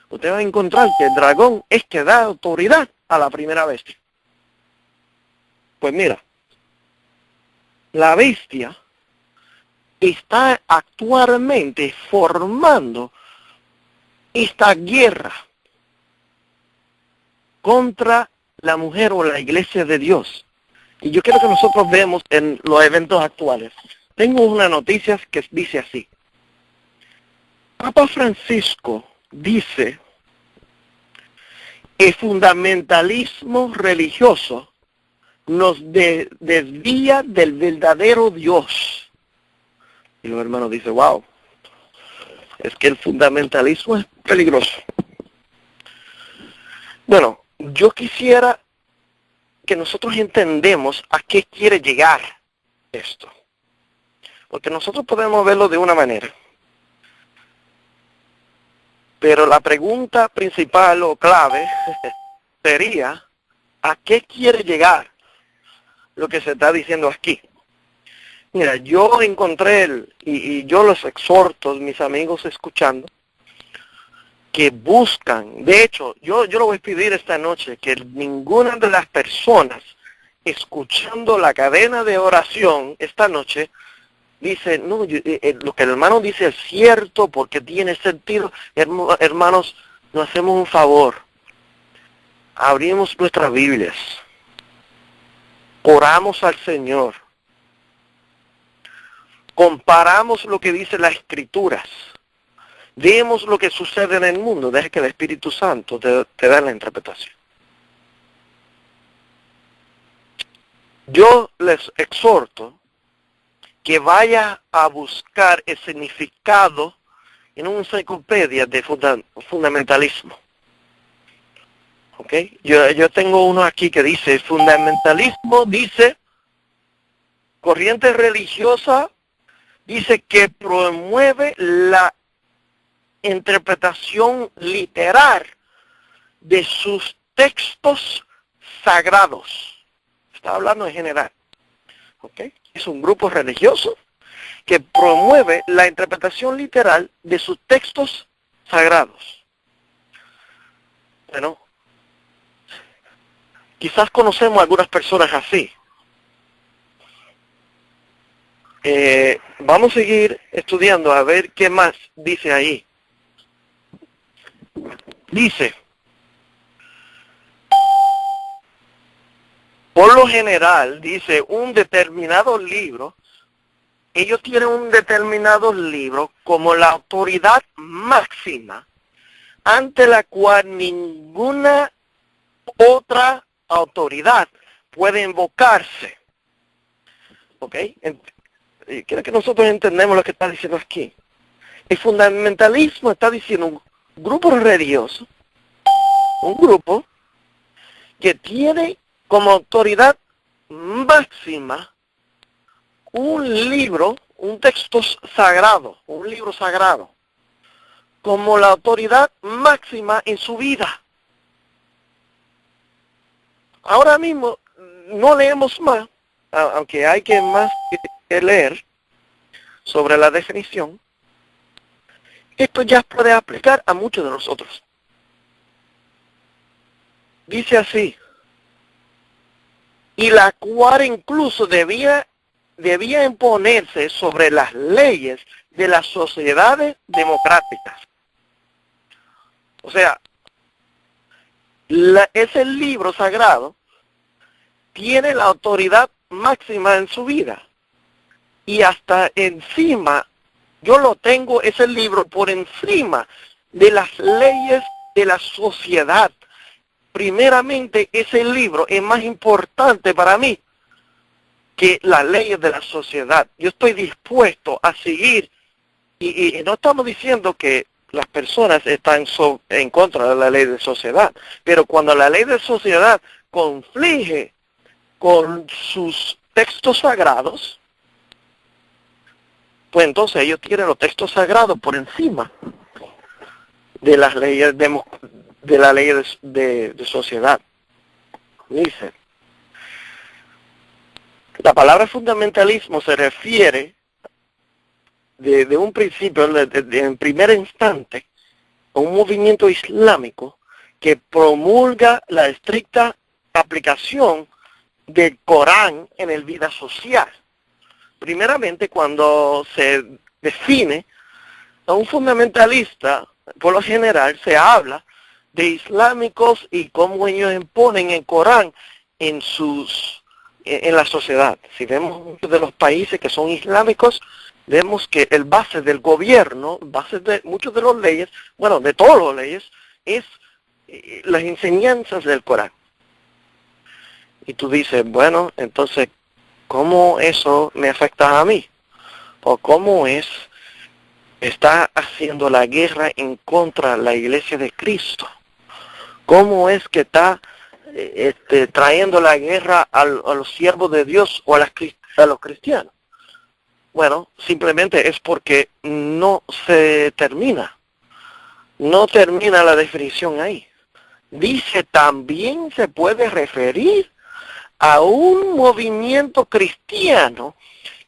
[SPEAKER 2] usted va a encontrar que el dragón es que da autoridad a la primera bestia. Pues mira, la bestia está actualmente formando esta guerra contra la mujer o la iglesia de Dios. Y yo quiero que nosotros veamos en los eventos actuales. Tengo una noticia que dice así. Papa Francisco dice: el fundamentalismo religioso nos desvía del verdadero Dios. Y los hermanos dicen, wow, es que el fundamentalismo es peligroso. Bueno, yo quisiera que nosotros entendemos a qué quiere llegar esto. Porque nosotros podemos verlo de una manera. Pero la pregunta principal o clave sería, ¿a qué quiere llegar lo que se está diciendo aquí? Mira, yo encontré, y yo los exhorto, mis amigos escuchando, que buscan, de hecho, yo lo voy a pedir esta noche, que ninguna de las personas escuchando la cadena de oración esta noche, dice, no, lo que el hermano dice es cierto porque tiene sentido. Hermanos, nos hacemos un favor, abrimos nuestras Biblias, oramos al Señor, comparamos lo que dice las Escrituras, vemos lo que sucede en el mundo, deja que el Espíritu Santo te dé la interpretación. Yo les exhorto que vaya a buscar el significado en una enciclopedia de fundamentalismo. ¿Ok? Yo tengo uno aquí que dice, fundamentalismo, dice, corriente religiosa, dice que promueve la interpretación literal de sus textos sagrados. Está hablando en general. ¿Ok? Es un grupo religioso que promueve la interpretación literal de sus textos sagrados. Bueno, quizás conocemos algunas personas así. Vamos a seguir estudiando a ver qué más dice ahí. Dice, por lo general, dice, un determinado libro, ellos tienen un determinado libro como la autoridad máxima ante la cual ninguna otra autoridad puede invocarse. ¿Ok? Quiero que nosotros entendamos lo que está diciendo aquí. El fundamentalismo está diciendo un grupo religioso, un grupo que tiene como autoridad máxima un libro, un texto sagrado, un libro sagrado, como la autoridad máxima en su vida. Ahora mismo no leemos más, aunque hay que más que leer sobre la definición. Esto ya puede aplicar a muchos de nosotros. Dice así, y la cual incluso debía imponerse sobre las leyes de las sociedades democráticas. O sea, ese libro sagrado tiene la autoridad máxima en su vida. Y hasta encima, yo lo tengo, ese libro, por encima de las leyes de la sociedad. Primeramente, ese libro es más importante para mí que las leyes de la sociedad. Yo estoy dispuesto a seguir, y no estamos diciendo que las personas están en contra de la ley de sociedad, pero cuando la ley de sociedad conflige con sus textos sagrados, pues entonces ellos tienen los textos sagrados por encima de las leyes de la ley de sociedad. Dice, la palabra fundamentalismo se refiere de un principio, en primer instante, a un movimiento islámico que promulga la estricta aplicación del Corán en el vida social. Primeramente, cuando se define a un fundamentalista, por lo general se habla de islámicos y cómo ellos imponen el Corán en la sociedad. Si vemos muchos de los países que son islámicos, vemos que el base del gobierno, base de muchos de las leyes, bueno, de todas las leyes, es las enseñanzas del Corán. Y tú dices, bueno, entonces, ¿cómo eso me afecta a mí? ¿O cómo está haciendo la guerra en contra de la iglesia de Cristo? ¿Cómo es que está trayendo la guerra a los siervos de Dios o a los cristianos? Bueno, simplemente es porque no se termina no termina la definición ahí. Dice, también se puede referir a un movimiento cristiano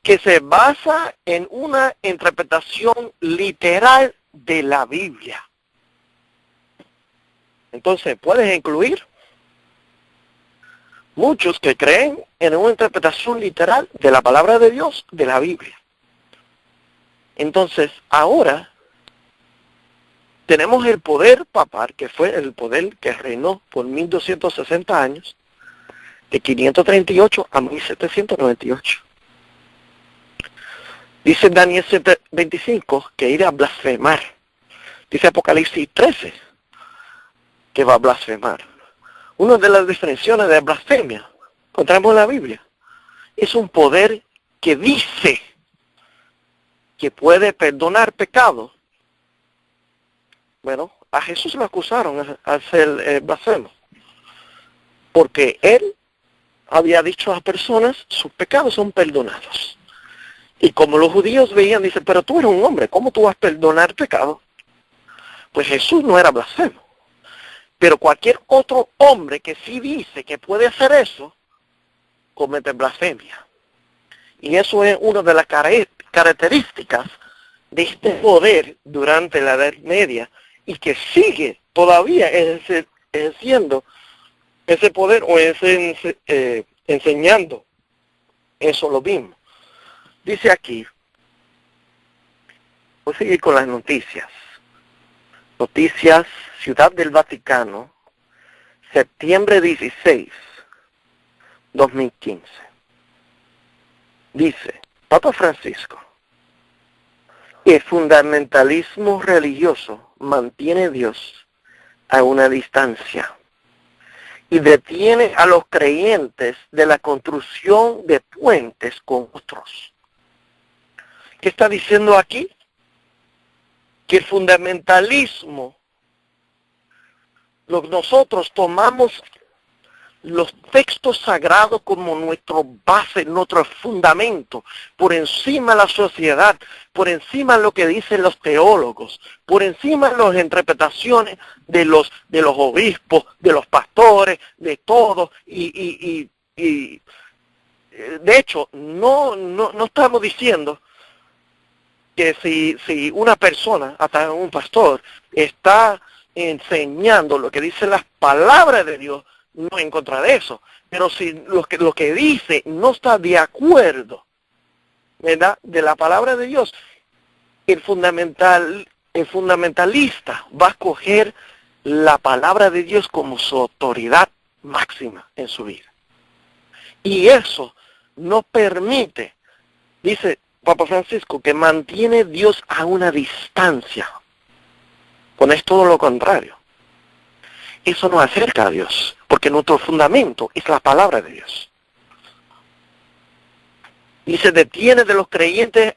[SPEAKER 2] que se basa en una interpretación literal de la Biblia. Entonces, puedes incluir muchos que creen en una interpretación literal de la palabra de Dios, de la Biblia. Entonces, ahora tenemos el poder papal, que fue el poder que reinó por 1260 años, de 538 a 1798. Dice Daniel 7:25 que irá a blasfemar. Dice Apocalipsis 13 que va a blasfemar. Una de las definiciones de blasfemia, encontramos en la Biblia, es un poder que dice que puede perdonar pecados. Bueno, a Jesús lo acusaron a ser blasfemo, porque él había dicho a las personas, sus pecados son perdonados. Y como los judíos veían, dice, pero tú eres un hombre, ¿cómo tú vas a perdonar pecados? Pues Jesús no era blasfemo. Pero cualquier otro hombre que sí dice que puede hacer eso, comete blasfemia. Y eso es una de las características de este poder durante la Edad Media y que sigue todavía ejerciendo ese poder o enseñando eso lo mismo. Dice aquí, voy a seguir con las noticias. Noticias, Ciudad del Vaticano, septiembre 16, 2015. Dice, Papa Francisco, el fundamentalismo religioso mantiene a Dios a una distancia y detiene a los creyentes de la construcción de puentes con otros. ¿Qué está diciendo aquí? Que el fundamentalismo, nosotros tomamos los textos sagrados como nuestra base, nuestro fundamento, por encima de la sociedad, por encima de lo que dicen los teólogos, por encima de las interpretaciones de los obispos, de los pastores, de todos, y de hecho, no estamos diciendo que si una persona, hasta un pastor, está enseñando lo que dicen las palabras de Dios, no en contra de eso. Pero si lo que dice no está de acuerdo, ¿verdad?, de la palabra de Dios, el fundamentalista va a coger la palabra de Dios como su autoridad máxima en su vida. Y eso no permite, dice Papa Francisco, que mantiene Dios a una distancia. Cuando es todo lo contrario. Eso nos acerca a Dios, porque nuestro fundamento es la palabra de Dios. Y se detiene de los creyentes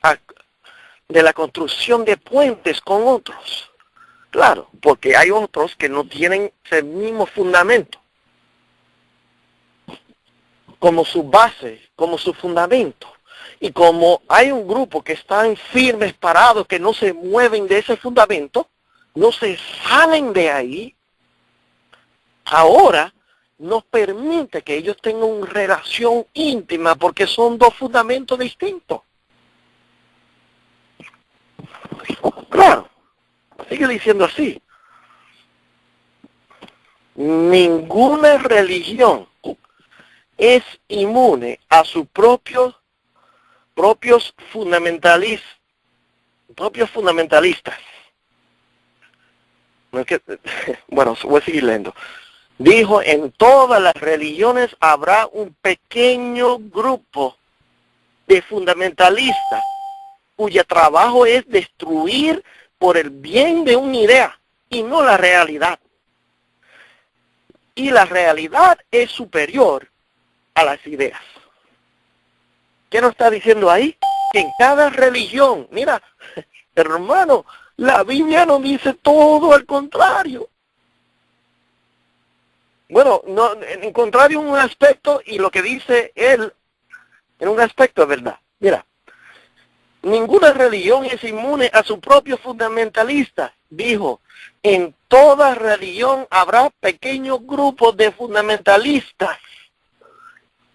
[SPEAKER 2] de la construcción de puentes con otros. Claro, porque hay otros que no tienen ese mismo fundamento como su base, como su fundamento. Y como hay un grupo que están firmes, parados, que no se mueven de ese fundamento, no se salen de ahí, ahora nos permite que ellos tengan una relación íntima porque son dos fundamentos distintos. Claro, sigue diciendo así. Ninguna religión es inmune a sus propios fundamentalistas. Bueno, voy a seguir leyendo. Dijo, en todas las religiones habrá un pequeño grupo de fundamentalistas cuyo trabajo es destruir por el bien de una idea y no la realidad. Y la realidad es superior a las ideas. ¿Qué nos está diciendo ahí? Que en cada religión, mira, hermano, la Biblia nos dice todo al contrario. Bueno, no, en contrario en un aspecto, y lo que dice él en un aspecto es verdad. Mira, ninguna religión es inmune a su propio fundamentalista. Dijo, en toda religión habrá pequeños grupos de fundamentalistas.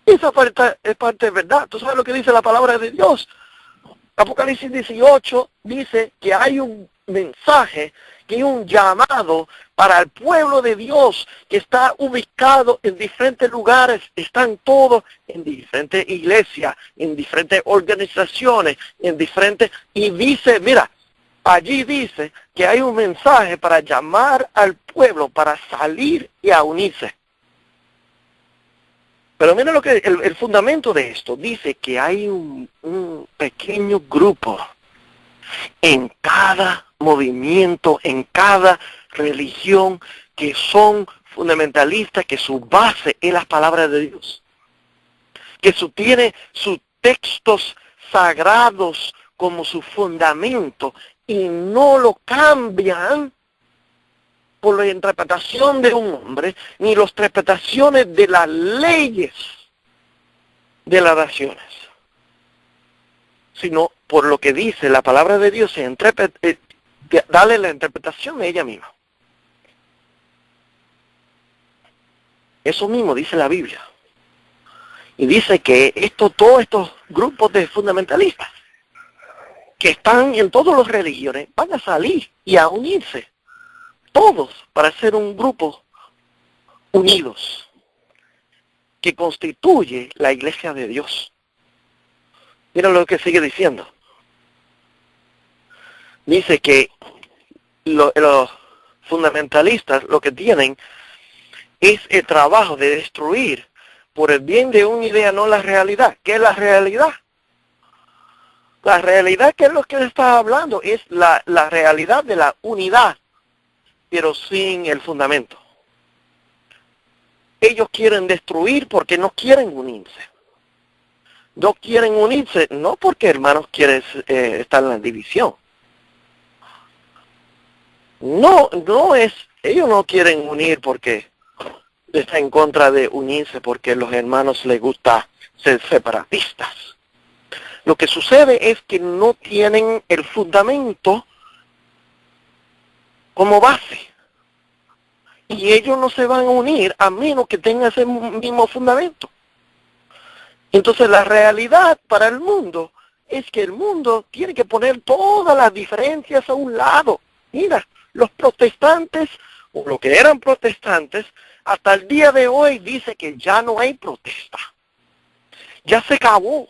[SPEAKER 2] Esa parte es parte de verdad. ¿Tú sabes lo que dice la palabra de Dios? Apocalipsis 18 dice que hay un mensaje, que hay un llamado para el pueblo de Dios que está ubicado en diferentes lugares, están todos en diferentes iglesias, en diferentes organizaciones, y dice, mira, allí dice que hay un mensaje para llamar al pueblo, para salir y a unirse. Pero mira lo que el fundamento de esto dice que hay un pequeño grupo en cada movimiento, en cada religión, que son fundamentalistas, que su base es la palabra de Dios, que tiene sus textos sagrados como su fundamento y no lo cambian por la interpretación de un hombre, ni las interpretaciones de las leyes de las naciones, sino por lo que dice la palabra de Dios, dale la interpretación de ella misma. Eso mismo dice la Biblia. Y dice que todos estos grupos de fundamentalistas que están en todas las religiones van a salir y a unirse, todos para ser un grupo unidos, que constituye la iglesia de Dios. Mira lo que sigue diciendo. Dice que los fundamentalistas lo que tienen es el trabajo de destruir por el bien de una idea, no la realidad. ¿Qué es la realidad? La realidad, que es lo que le está hablando, es la realidad de la unidad, pero sin el fundamento. Ellos quieren destruir porque no quieren unirse. No quieren unirse, no porque hermanos quieren estar en la división. Ellos no quieren unir porque está en contra de unirse, porque a los hermanos les gusta ser separatistas. Lo que sucede es que no tienen el fundamento como base. Y ellos no se van a unir a menos que tengan ese mismo fundamento. Entonces la realidad para el mundo es que el mundo tiene que poner todas las diferencias a un lado. Mira, los protestantes, o lo que eran protestantes, hasta el día de hoy dice que ya no hay protesta. Ya se acabó.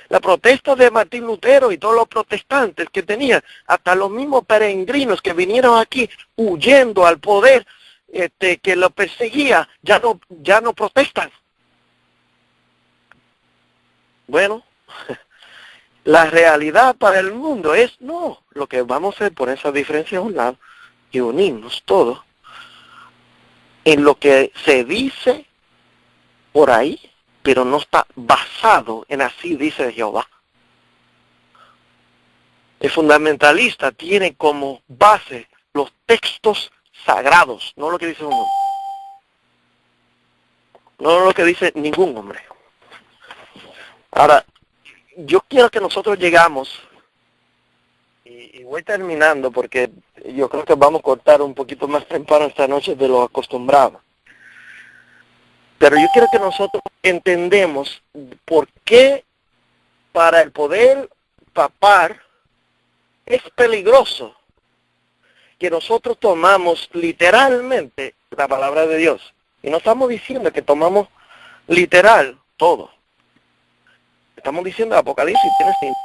[SPEAKER 2] La protesta de Martín Lutero y todos los protestantes que tenían, hasta los mismos peregrinos que vinieron aquí huyendo al poder que los perseguía, ya no protestan. Bueno, la realidad para el mundo es, no, lo que vamos a hacer, poner esa diferencia a un lado y unirnos todos en lo que se dice por ahí, pero no está basado en así dice Jehová. El fundamentalista tiene como base los textos sagrados, no lo que dice un hombre, no lo que dice ningún hombre. Ahora, yo quiero que nosotros llegamos, y voy terminando porque yo creo que vamos a cortar un poquito más temprano esta noche de lo acostumbrado. Pero yo quiero que nosotros entendemos por qué para el poder papal es peligroso que nosotros tomamos literalmente la palabra de Dios. Y no estamos diciendo que tomamos literal todo. Estamos diciendo que Apocalipsis tiene símbolo.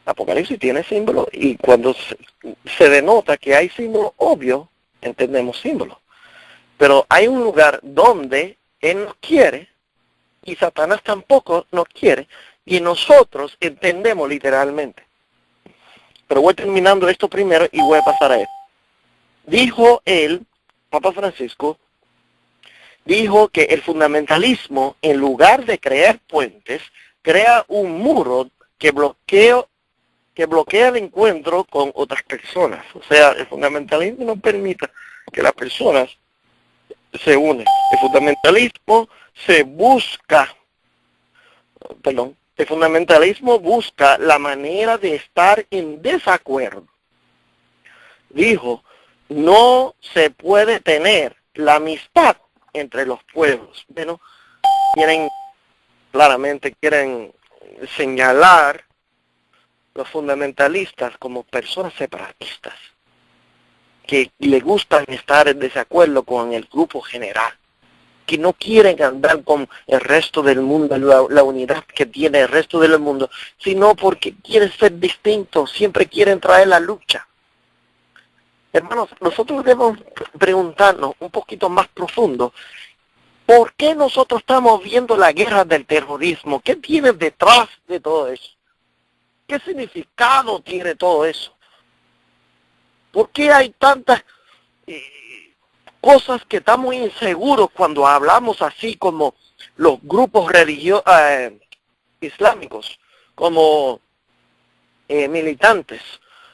[SPEAKER 2] Apocalipsis tiene símbolo, y cuando se denota que hay símbolo obvio, entendemos símbolo. Pero hay un lugar donde Él nos quiere y Satanás tampoco nos quiere, y nosotros entendemos literalmente. Pero voy terminando esto primero y voy a pasar a él. Dijo él, Papa Francisco, dijo que el fundamentalismo, en lugar de crear puentes, crea un muro que bloquea el encuentro con otras personas. O sea, el fundamentalismo no permite que las personas se unen. El fundamentalismo El fundamentalismo busca la manera de estar en desacuerdo. Dijo, no se puede tener la amistad entre los pueblos. Bueno, claramente quieren señalar los fundamentalistas como personas separatistas, que le gustan estar en desacuerdo con el grupo general, que no quieren andar con el resto del mundo, la unidad que tiene el resto del mundo, sino porque quieren ser distintos, siempre quieren traer la lucha. Hermanos, nosotros debemos preguntarnos un poquito más profundo, ¿por qué nosotros estamos viendo la guerra del terrorismo? ¿Qué tiene detrás de todo eso? ¿Qué significado tiene todo eso? ¿Por qué hay tantas cosas que estamos inseguros cuando hablamos así como los grupos religiosos islámicos, como militantes,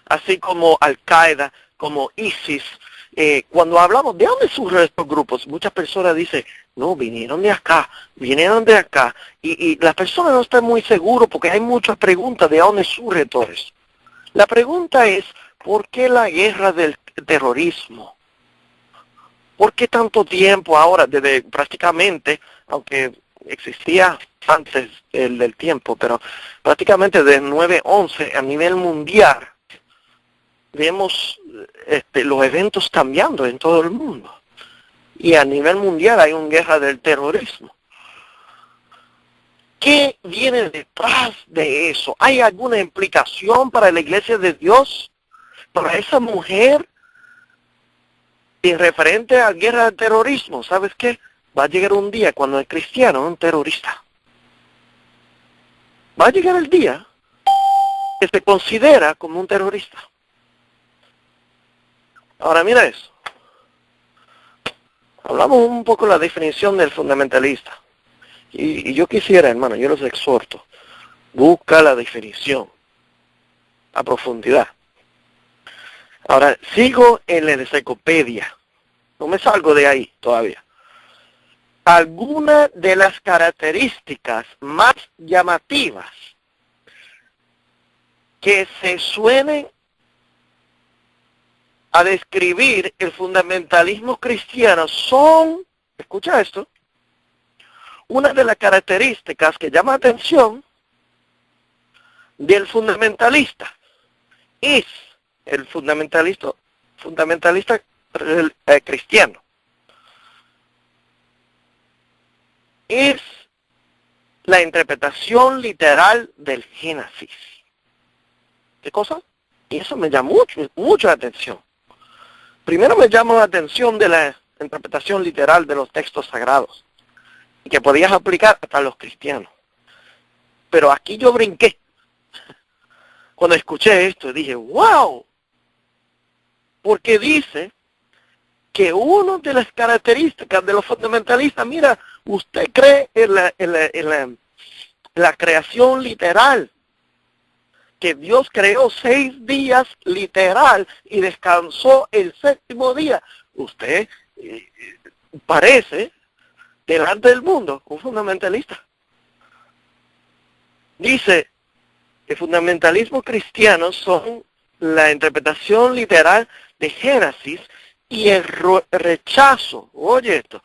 [SPEAKER 2] así como Al-Qaeda, como ISIS? Cuando hablamos, ¿de dónde surgen estos grupos? Muchas personas dicen, no, vinieron de acá, y las personas no están muy seguros porque hay muchas preguntas de dónde surge todo eso. La pregunta es, ¿por qué la guerra del terrorismo? ¿Por qué tanto tiempo ahora, desde prácticamente, aunque existía antes del tiempo, pero prácticamente desde 9/11 a nivel mundial, vemos los eventos cambiando en todo el mundo? Y a nivel mundial hay una guerra del terrorismo. ¿Qué viene detrás de eso? ¿Hay alguna implicación para la iglesia de Dios? ¿Para esa mujer? Y referente a la guerra del terrorismo, ¿sabes qué? Va a llegar un día cuando el cristiano es un terrorista. Va a llegar el día que se considera como un terrorista. Ahora mira eso. Hablamos un poco de la definición del fundamentalista. Y yo quisiera, hermano, yo los exhorto, busca la definición a profundidad. Ahora, sigo en la enciclopedia. No me salgo de ahí todavía. Algunas de las características más llamativas que se suelen a describir el fundamentalismo cristiano son, escucha esto, una de las características que llama atención del fundamentalista es el fundamentalista cristiano. Es la interpretación literal del Génesis. ¿Qué cosa? Y eso me llama mucho la atención. Primero me llama la atención de la interpretación literal de los textos sagrados, y que podías aplicar hasta los cristianos. Pero aquí yo brinqué. Cuando escuché esto, dije, wow, porque dice que una de las características de los fundamentalistas, mira, usted cree en la creación literal, que Dios creó 6 días literal y descansó el 7º día. Usted parece, delante del mundo, un fundamentalista. Dice, el fundamentalismo cristiano son la interpretación literal de Génesis y el rechazo, oye esto,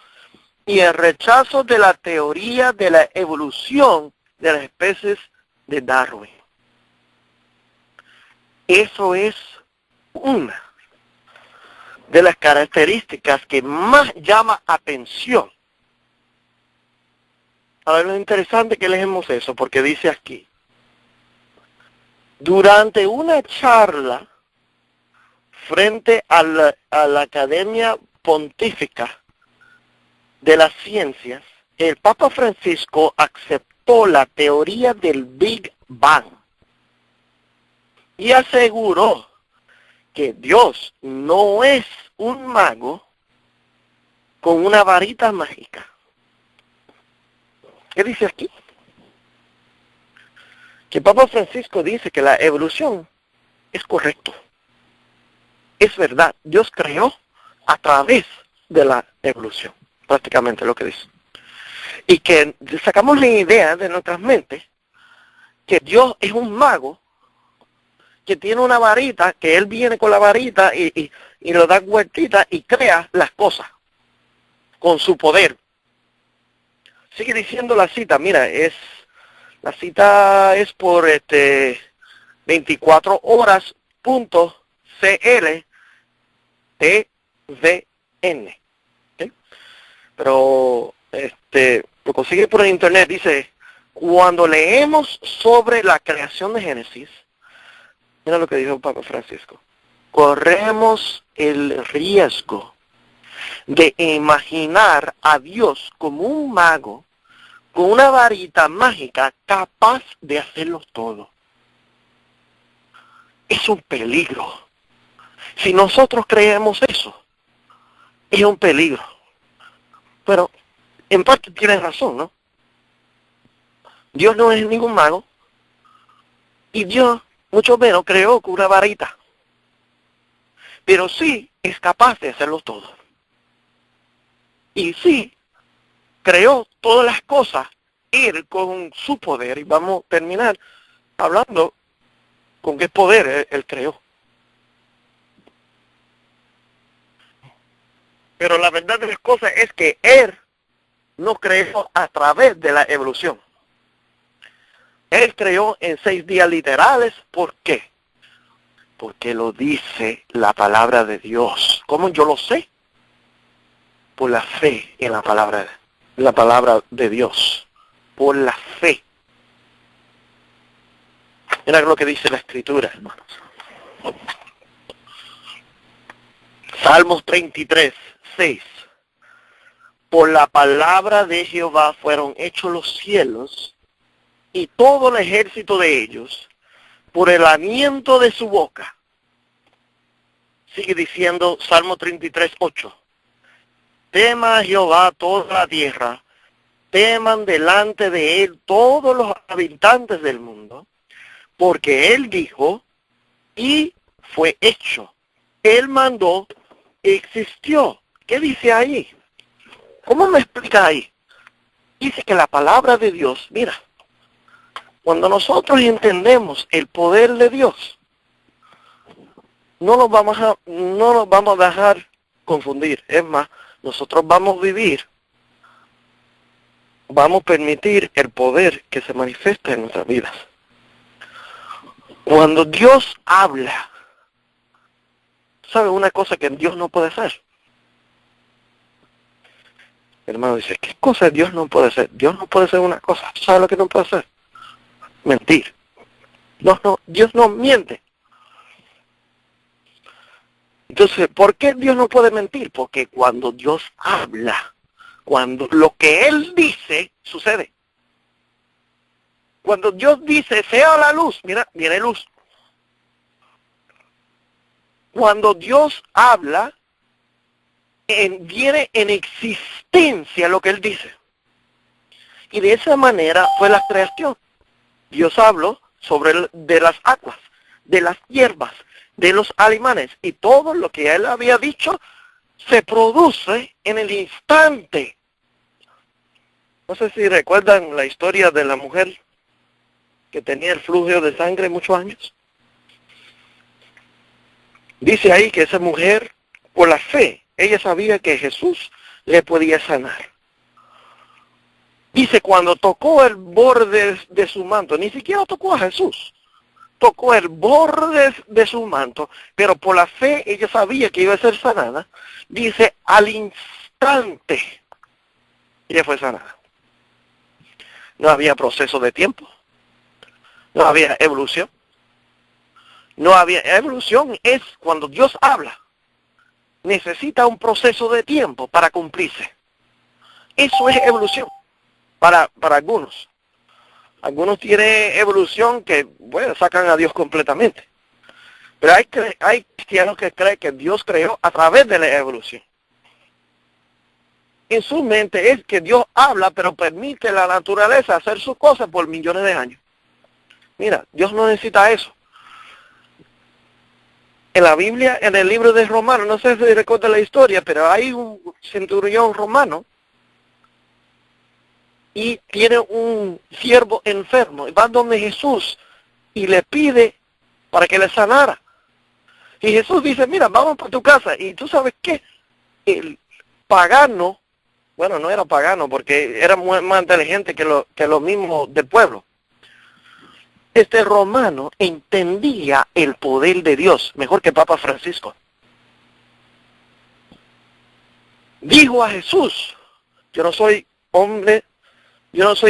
[SPEAKER 2] y el rechazo de la teoría de la evolución de las especies de Darwin. Eso es una de las características que más llama atención. Ahora lo interesante que leemos eso, porque dice aquí, durante una charla frente a la Academia Pontífica de las Ciencias, el Papa Francisco aceptó la teoría del Big Bang y aseguró que Dios no es un mago con una varita mágica. ¿Qué dice aquí? Que Papa Francisco dice que la evolución es correcto. Es verdad, Dios creó a través de la evolución, prácticamente lo que dice. Y que sacamos la idea de nuestras mentes que Dios es un mago que tiene una varita, que Él viene con la varita y le da vueltita y crea las cosas con su poder. Sigue diciendo la cita, mira, la cita es por 24 horas.cl TVN. ¿Okay? Pero lo consigue por el internet, dice, cuando leemos sobre la creación de Génesis, mira lo que dijo el Papa Francisco, corremos el riesgo de imaginar a Dios como un mago con una varita mágica capaz de hacerlo todo. Es un peligro. Si nosotros creemos eso, es un peligro. Pero en parte tienes razón, ¿no? Dios no es ningún mago y Dios mucho menos creó con una varita. Pero sí es capaz de hacerlo todo. Y sí creó todas las cosas Él con su poder. Y vamos a terminar hablando con qué poder Él creó. Pero la verdad de las cosas es que Él no creó a través de la evolución. Él creó en 6 días literales. ¿Por qué? Porque lo dice la palabra de Dios. ¿Cómo yo lo sé? Por la fe en la palabra de Dios. Por la fe. Mira lo que dice la Escritura, hermanos. Salmos 33, 6. Por la palabra de Jehová fueron hechos los cielos y todo el ejército de ellos, por el aliento de su boca. Sigue diciendo Salmo 33, 8. Tema a Jehová toda la tierra, teman delante de él todos los habitantes del mundo, porque él dijo y fue hecho. Él mandó, existió. ¿Qué dice ahí? ¿Cómo me explica ahí? Dice que la palabra de Dios, mira, cuando nosotros entendemos el poder de Dios, no nos vamos a dejar confundir. Es más, nosotros vamos a permitir el poder que se manifiesta en nuestras vidas. Cuando Dios habla, ¿sabe una cosa que Dios no puede hacer? El hermano dice, ¿qué cosa Dios no puede hacer? Dios no puede hacer una cosa. ¿Sabe lo que no puede hacer? Mentir. Dios no miente. Entonces, ¿por qué Dios no puede mentir? Porque cuando Dios habla, cuando lo que Él dice, sucede. Cuando Dios dice, sea la luz, mira, viene luz. Cuando Dios habla, viene en existencia lo que Él dice. Y de esa manera fue la creación. Dios habló de las aguas, de las hierbas, de los animales, y todo lo que Él había dicho se produce en el instante. No sé si recuerdan la historia de la mujer que tenía el flujo de sangre muchos años. Dice ahí que esa mujer, por la fe, ella sabía que Jesús le podía sanar. Dice, cuando tocó el borde de su manto, ni siquiera tocó a Jesús, tocó el borde de su manto, pero por la fe ella sabía que iba a ser sanada. Dice, al instante, ella fue sanada. No había proceso de tiempo, no había evolución. No había evolución, es cuando Dios habla. Necesita un proceso de tiempo para cumplirse. Eso es evolución para algunos. Algunos tienen evolución que, bueno, sacan a Dios completamente. Pero hay cristianos que creen que Dios creó a través de la evolución. En su mente es que Dios habla, pero permite a la naturaleza hacer sus cosas por millones de años. Mira, Dios no necesita eso. En la Biblia, en el libro de Romanos, no sé si recuerda la historia, pero hay un centurión romano y tiene un siervo enfermo, y va donde Jesús y le pide para que le sanara. Y Jesús dice, mira, vamos para tu casa. Y tú sabes qué, el pagano, bueno, no era pagano porque era más inteligente que lo mismo del pueblo. Este romano entendía el poder de Dios mejor que Papa Francisco. Dijo a Jesús, yo no soy hombre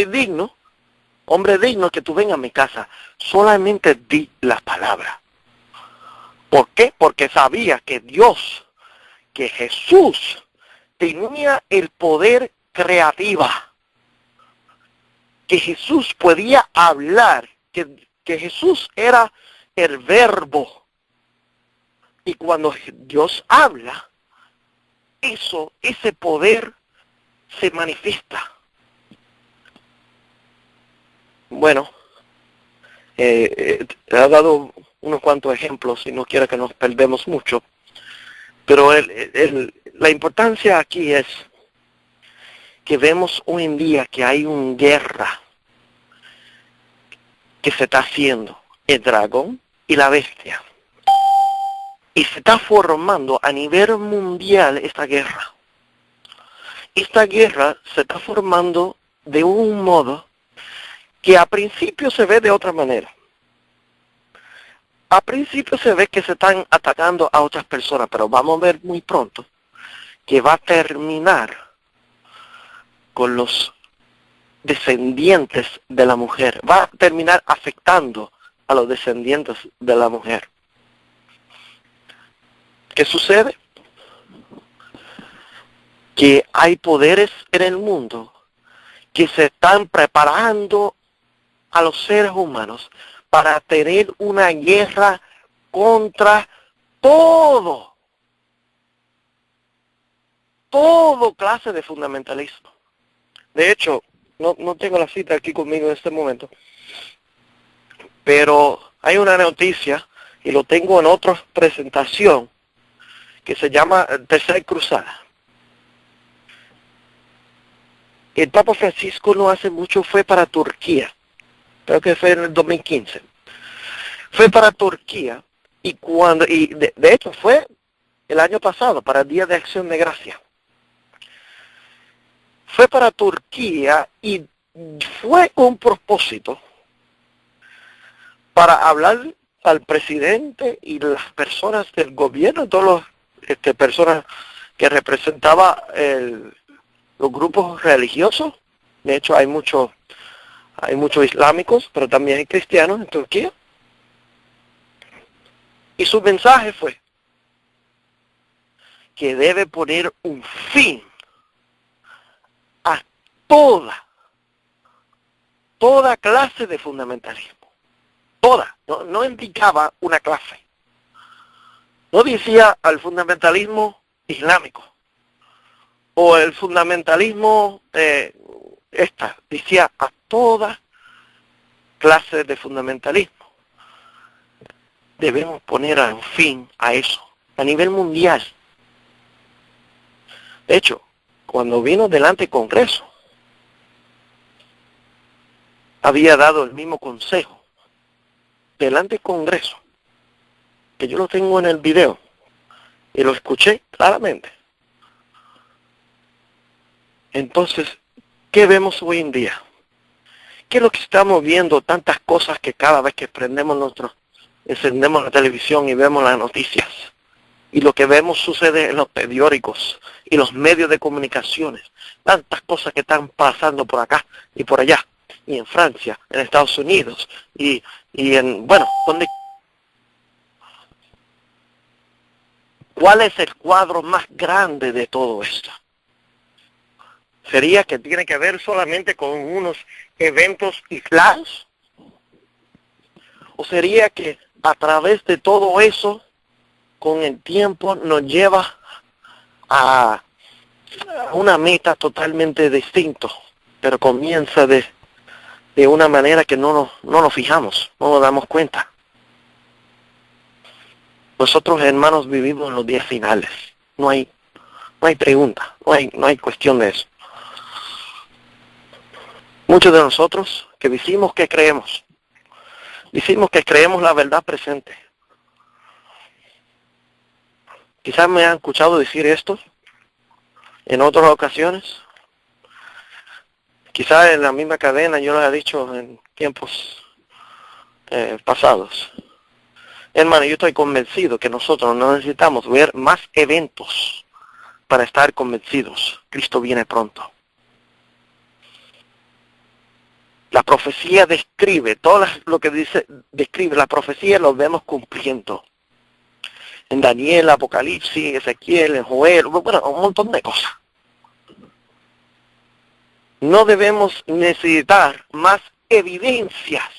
[SPEAKER 2] digno que tú vengas a mi casa, solamente di la palabra. ¿Por qué? Porque sabía que Dios, que Jesús tenía el poder creativo, que Jesús podía hablar, que Jesús era el verbo. Y cuando Dios habla, ese poder se manifiesta. Bueno, he dado unos cuantos ejemplos y no quiero que nos perdemos mucho, pero la importancia aquí es que vemos hoy en día que hay una guerra que se está haciendo, el dragón y la bestia. Y se está formando a nivel mundial esta guerra. Esta guerra se está formando de un modo que a principio se ve de otra manera. A principio se ve que se están atacando a otras personas, pero vamos a ver muy pronto que va a terminar con los descendientes de la mujer. Va a terminar afectando a los descendientes de la mujer. ¿Qué sucede? Que hay poderes en el mundo que se están preparando a los seres humanos para tener una guerra contra todo clase de fundamentalismo. De hecho, no tengo la cita aquí conmigo en este momento, pero hay una noticia, y lo tengo en otra presentación, que se llama Tercera Cruzada. El Papa Francisco no hace mucho fue para Turquía, creo que fue en el 2015. Fue para Turquía y de hecho fue el año pasado para el Día de Acción de Gracia. Fue para Turquía y fue un propósito para hablar al presidente y las personas del gobierno, todas las personas que representaban los grupos religiosos. De hecho hay muchos islámicos, pero también hay cristianos en Turquía. Y su mensaje fue que debe poner un fin a toda clase de fundamentalismo. Toda, no indicaba una clase. No decía al fundamentalismo islámico o el fundamentalismo decía a toda clase de fundamentalismo. Debemos poner un fin a eso, a nivel mundial. De hecho, cuando vino delante del Congreso, había dado el mismo consejo, delante del Congreso, que yo lo tengo en el video, y lo escuché claramente. Entonces, ¿qué vemos hoy en día? ¿Qué es lo que estamos viendo? Tantas cosas que cada vez que encendemos la televisión y vemos las noticias. Y lo que vemos sucede en los periódicos y los medios de comunicaciones. Tantas cosas que están pasando por acá y por allá. Y en Francia, en Estados Unidos. Y donde... ¿Cuál es el cuadro más grande de todo esto? ¿Sería que tiene que ver solamente con unos eventos aislados? ¿O sería que a través de todo eso, con el tiempo, nos lleva a una meta totalmente distinta, pero comienza de una manera que no nos fijamos, no nos damos cuenta? Nosotros, hermanos, vivimos en los días finales. No hay pregunta, no hay cuestión de eso. Muchos de nosotros que decimos que creemos la verdad presente. Quizás me han escuchado decir esto en otras ocasiones. Quizás en la misma cadena yo lo he dicho en tiempos pasados. Hermano, yo estoy convencido que nosotros no necesitamos ver más eventos para estar convencidos. Cristo viene pronto. La profecía describe, todo lo que describe la profecía lo vemos cumpliendo. En Daniel, Apocalipsis, Ezequiel, en Joel, bueno, un montón de cosas. No debemos necesitar más evidencias.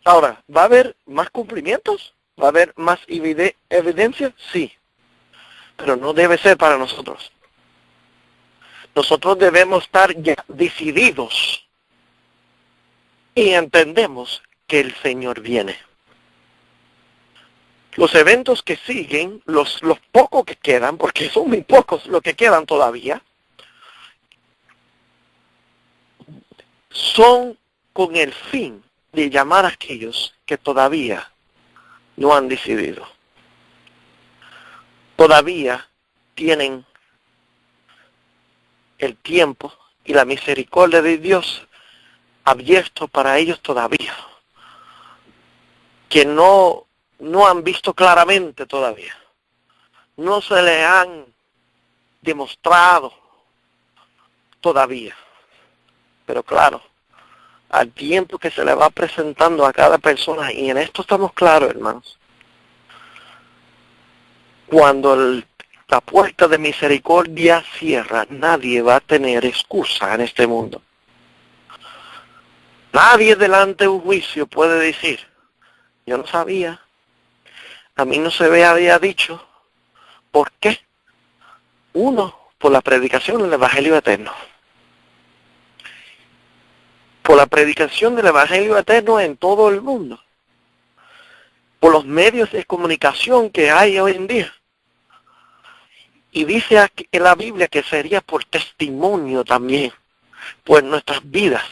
[SPEAKER 2] Ahora, ¿va a haber más cumplimientos? ¿Va a haber más evidencias? Sí. Pero no debe ser para nosotros. Nosotros debemos estar ya decididos y entendemos que el Señor viene. Los eventos que siguen, los pocos que quedan, porque son muy pocos los que quedan todavía, son con el fin de llamar a aquellos que todavía no han decidido. Todavía tienen el tiempo y la misericordia de Dios abierto para ellos todavía, que no han visto claramente todavía, no se le han demostrado todavía, pero claro, al tiempo que se le va presentando a cada persona, y en esto estamos claros, hermanos, cuando la puerta de misericordia cierra, nadie va a tener excusa en este mundo. Nadie delante de un juicio puede decir, yo no sabía, a mí no se me había dicho. ¿Por qué? Uno, por la predicación del Evangelio eterno. Por la predicación del Evangelio eterno en todo el mundo. Por los medios de comunicación que hay hoy en día. Y dice aquí en la Biblia que sería por testimonio también, por nuestras vidas.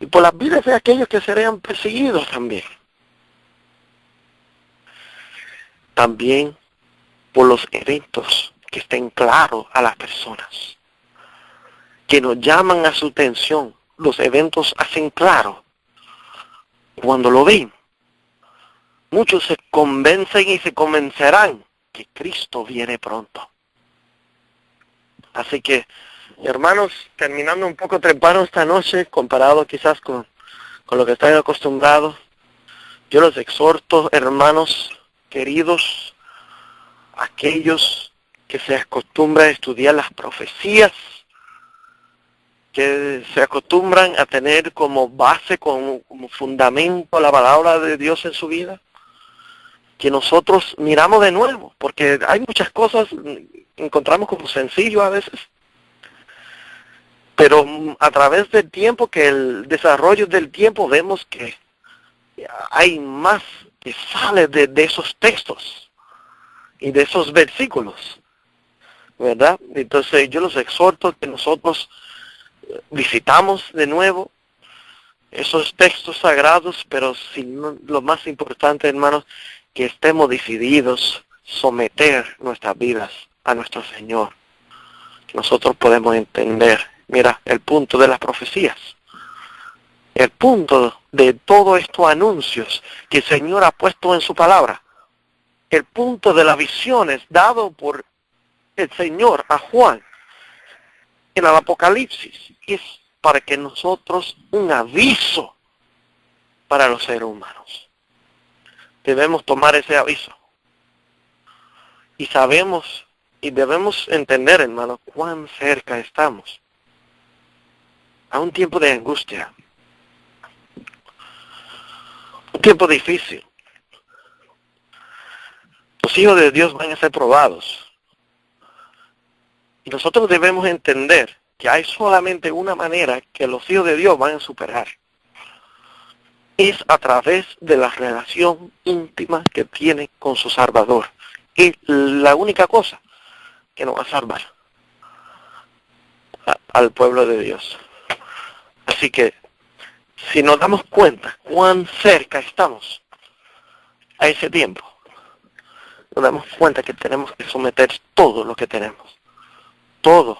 [SPEAKER 2] Y por las vidas de aquellos que serían perseguidos también. También por los eventos que estén claros a las personas. Que nos llaman a su atención. Los eventos hacen claro. Cuando lo ven, muchos se convencen y se convencerán que Cristo viene pronto. Así que, hermanos, terminando un poco temprano esta noche, comparado quizás con lo que están acostumbrados, yo los exhorto, hermanos queridos, aquellos que se acostumbran a estudiar las profecías, que se acostumbran a tener como base, como fundamento la palabra de Dios en su vida, que nosotros miramos de nuevo, porque hay muchas cosas encontramos como sencillo a veces, pero a través del tiempo, que el desarrollo del tiempo, vemos que hay más que sale de esos textos y de esos versículos, ¿verdad? Entonces yo los exhorto que nosotros visitamos de nuevo esos textos sagrados, pero lo más importante, hermanos, que estemos decididos someter nuestras vidas a nuestro Señor. Que nosotros podemos entender, mira, el punto de las profecías, el punto de todos estos anuncios que el Señor ha puesto en su palabra, el punto de las visiones dado por el Señor a Juan en el Apocalipsis, es para que nosotros, un aviso para los seres humanos. Debemos tomar ese aviso. Y sabemos y debemos entender, hermano, cuán cerca estamos a un tiempo de angustia, un tiempo difícil. Los hijos de Dios van a ser probados. Y nosotros debemos entender que hay solamente una manera que los hijos de Dios van a superar. Es a través de la relación íntima que tienen con su Salvador. Es la única cosa que nos va a salvar. al pueblo de Dios. Así que, si nos damos cuenta cuán cerca estamos a ese tiempo, nos damos cuenta que tenemos que someter todo lo que tenemos, todo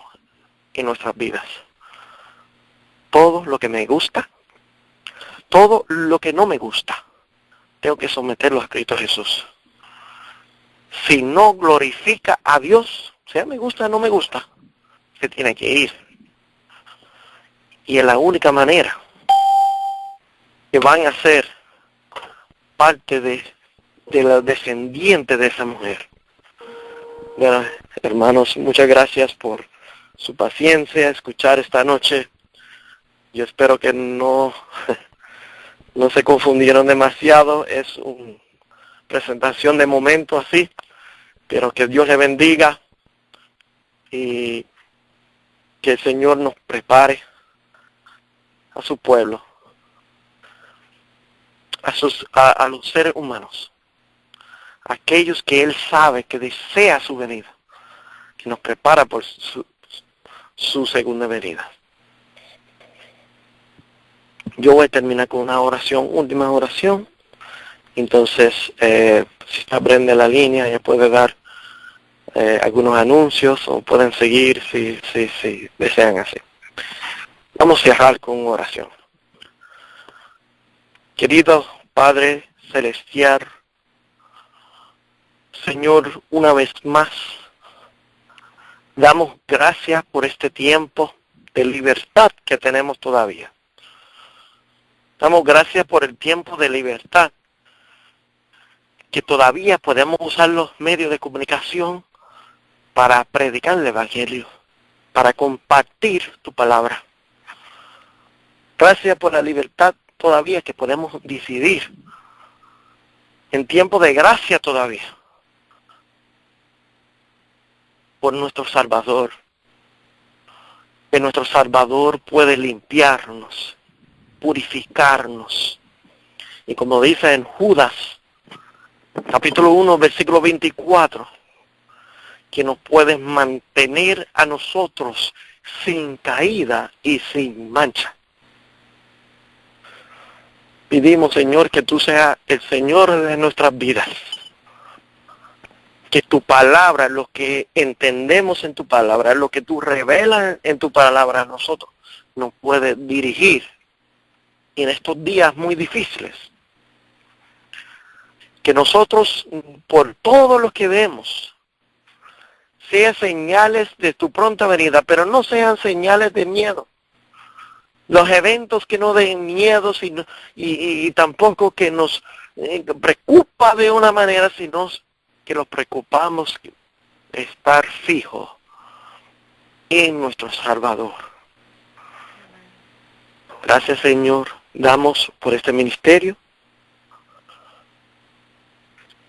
[SPEAKER 2] en nuestras vidas, todo lo que me gusta, todo lo que no me gusta, tengo que someterlo a Cristo Jesús. Si no glorifica a Dios, sea me gusta o no me gusta, se tiene que ir. Y es la única manera que van a ser parte de la descendiente de esa mujer. Bueno, hermanos, muchas gracias por su paciencia, escuchar esta noche. Yo espero que no se confundieron demasiado. Es una presentación de momento así, pero que Dios le bendiga y que el Señor nos prepare a su pueblo, a los seres humanos, aquellos que Él sabe que desea su venida, que nos prepara por su segunda venida. Yo voy a terminar con una oración, última oración. Entonces, si está Brenda la línea, ella puede dar algunos anuncios o pueden seguir si desean así. Vamos a cerrar con una oración. Querido Padre Celestial, Señor, una vez más, damos gracias por este tiempo de libertad que tenemos todavía. Damos gracias por el tiempo de libertad, que todavía podemos usar los medios de comunicación para predicar el Evangelio, para compartir tu palabra. Gracias por la libertad todavía que podemos decidir, en tiempo de gracia todavía, por nuestro Salvador, que nuestro Salvador puede limpiarnos, purificarnos. Y como dice en Judas, capítulo 1, versículo 24, que nos puede mantener a nosotros sin caída y sin mancha. Pedimos, Señor, que tú seas el Señor de nuestras vidas. Que tu palabra, lo que entendemos en tu palabra, lo que tú revelas en tu palabra a nosotros, nos puede dirigir en estos días muy difíciles. Que nosotros, por todo lo que vemos, sean señales de tu pronta venida, pero no sean señales de miedo. Los eventos que no den miedo y tampoco que nos preocupa de una manera, sino que nos preocupamos de estar fijos en nuestro Salvador. Gracias, Señor, damos por este ministerio,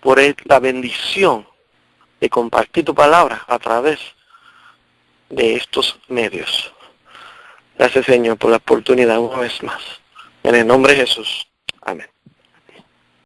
[SPEAKER 2] por la bendición de compartir tu palabra a través de estos medios. Gracias, Señor, por la oportunidad una vez más. En el nombre de Jesús. Amén.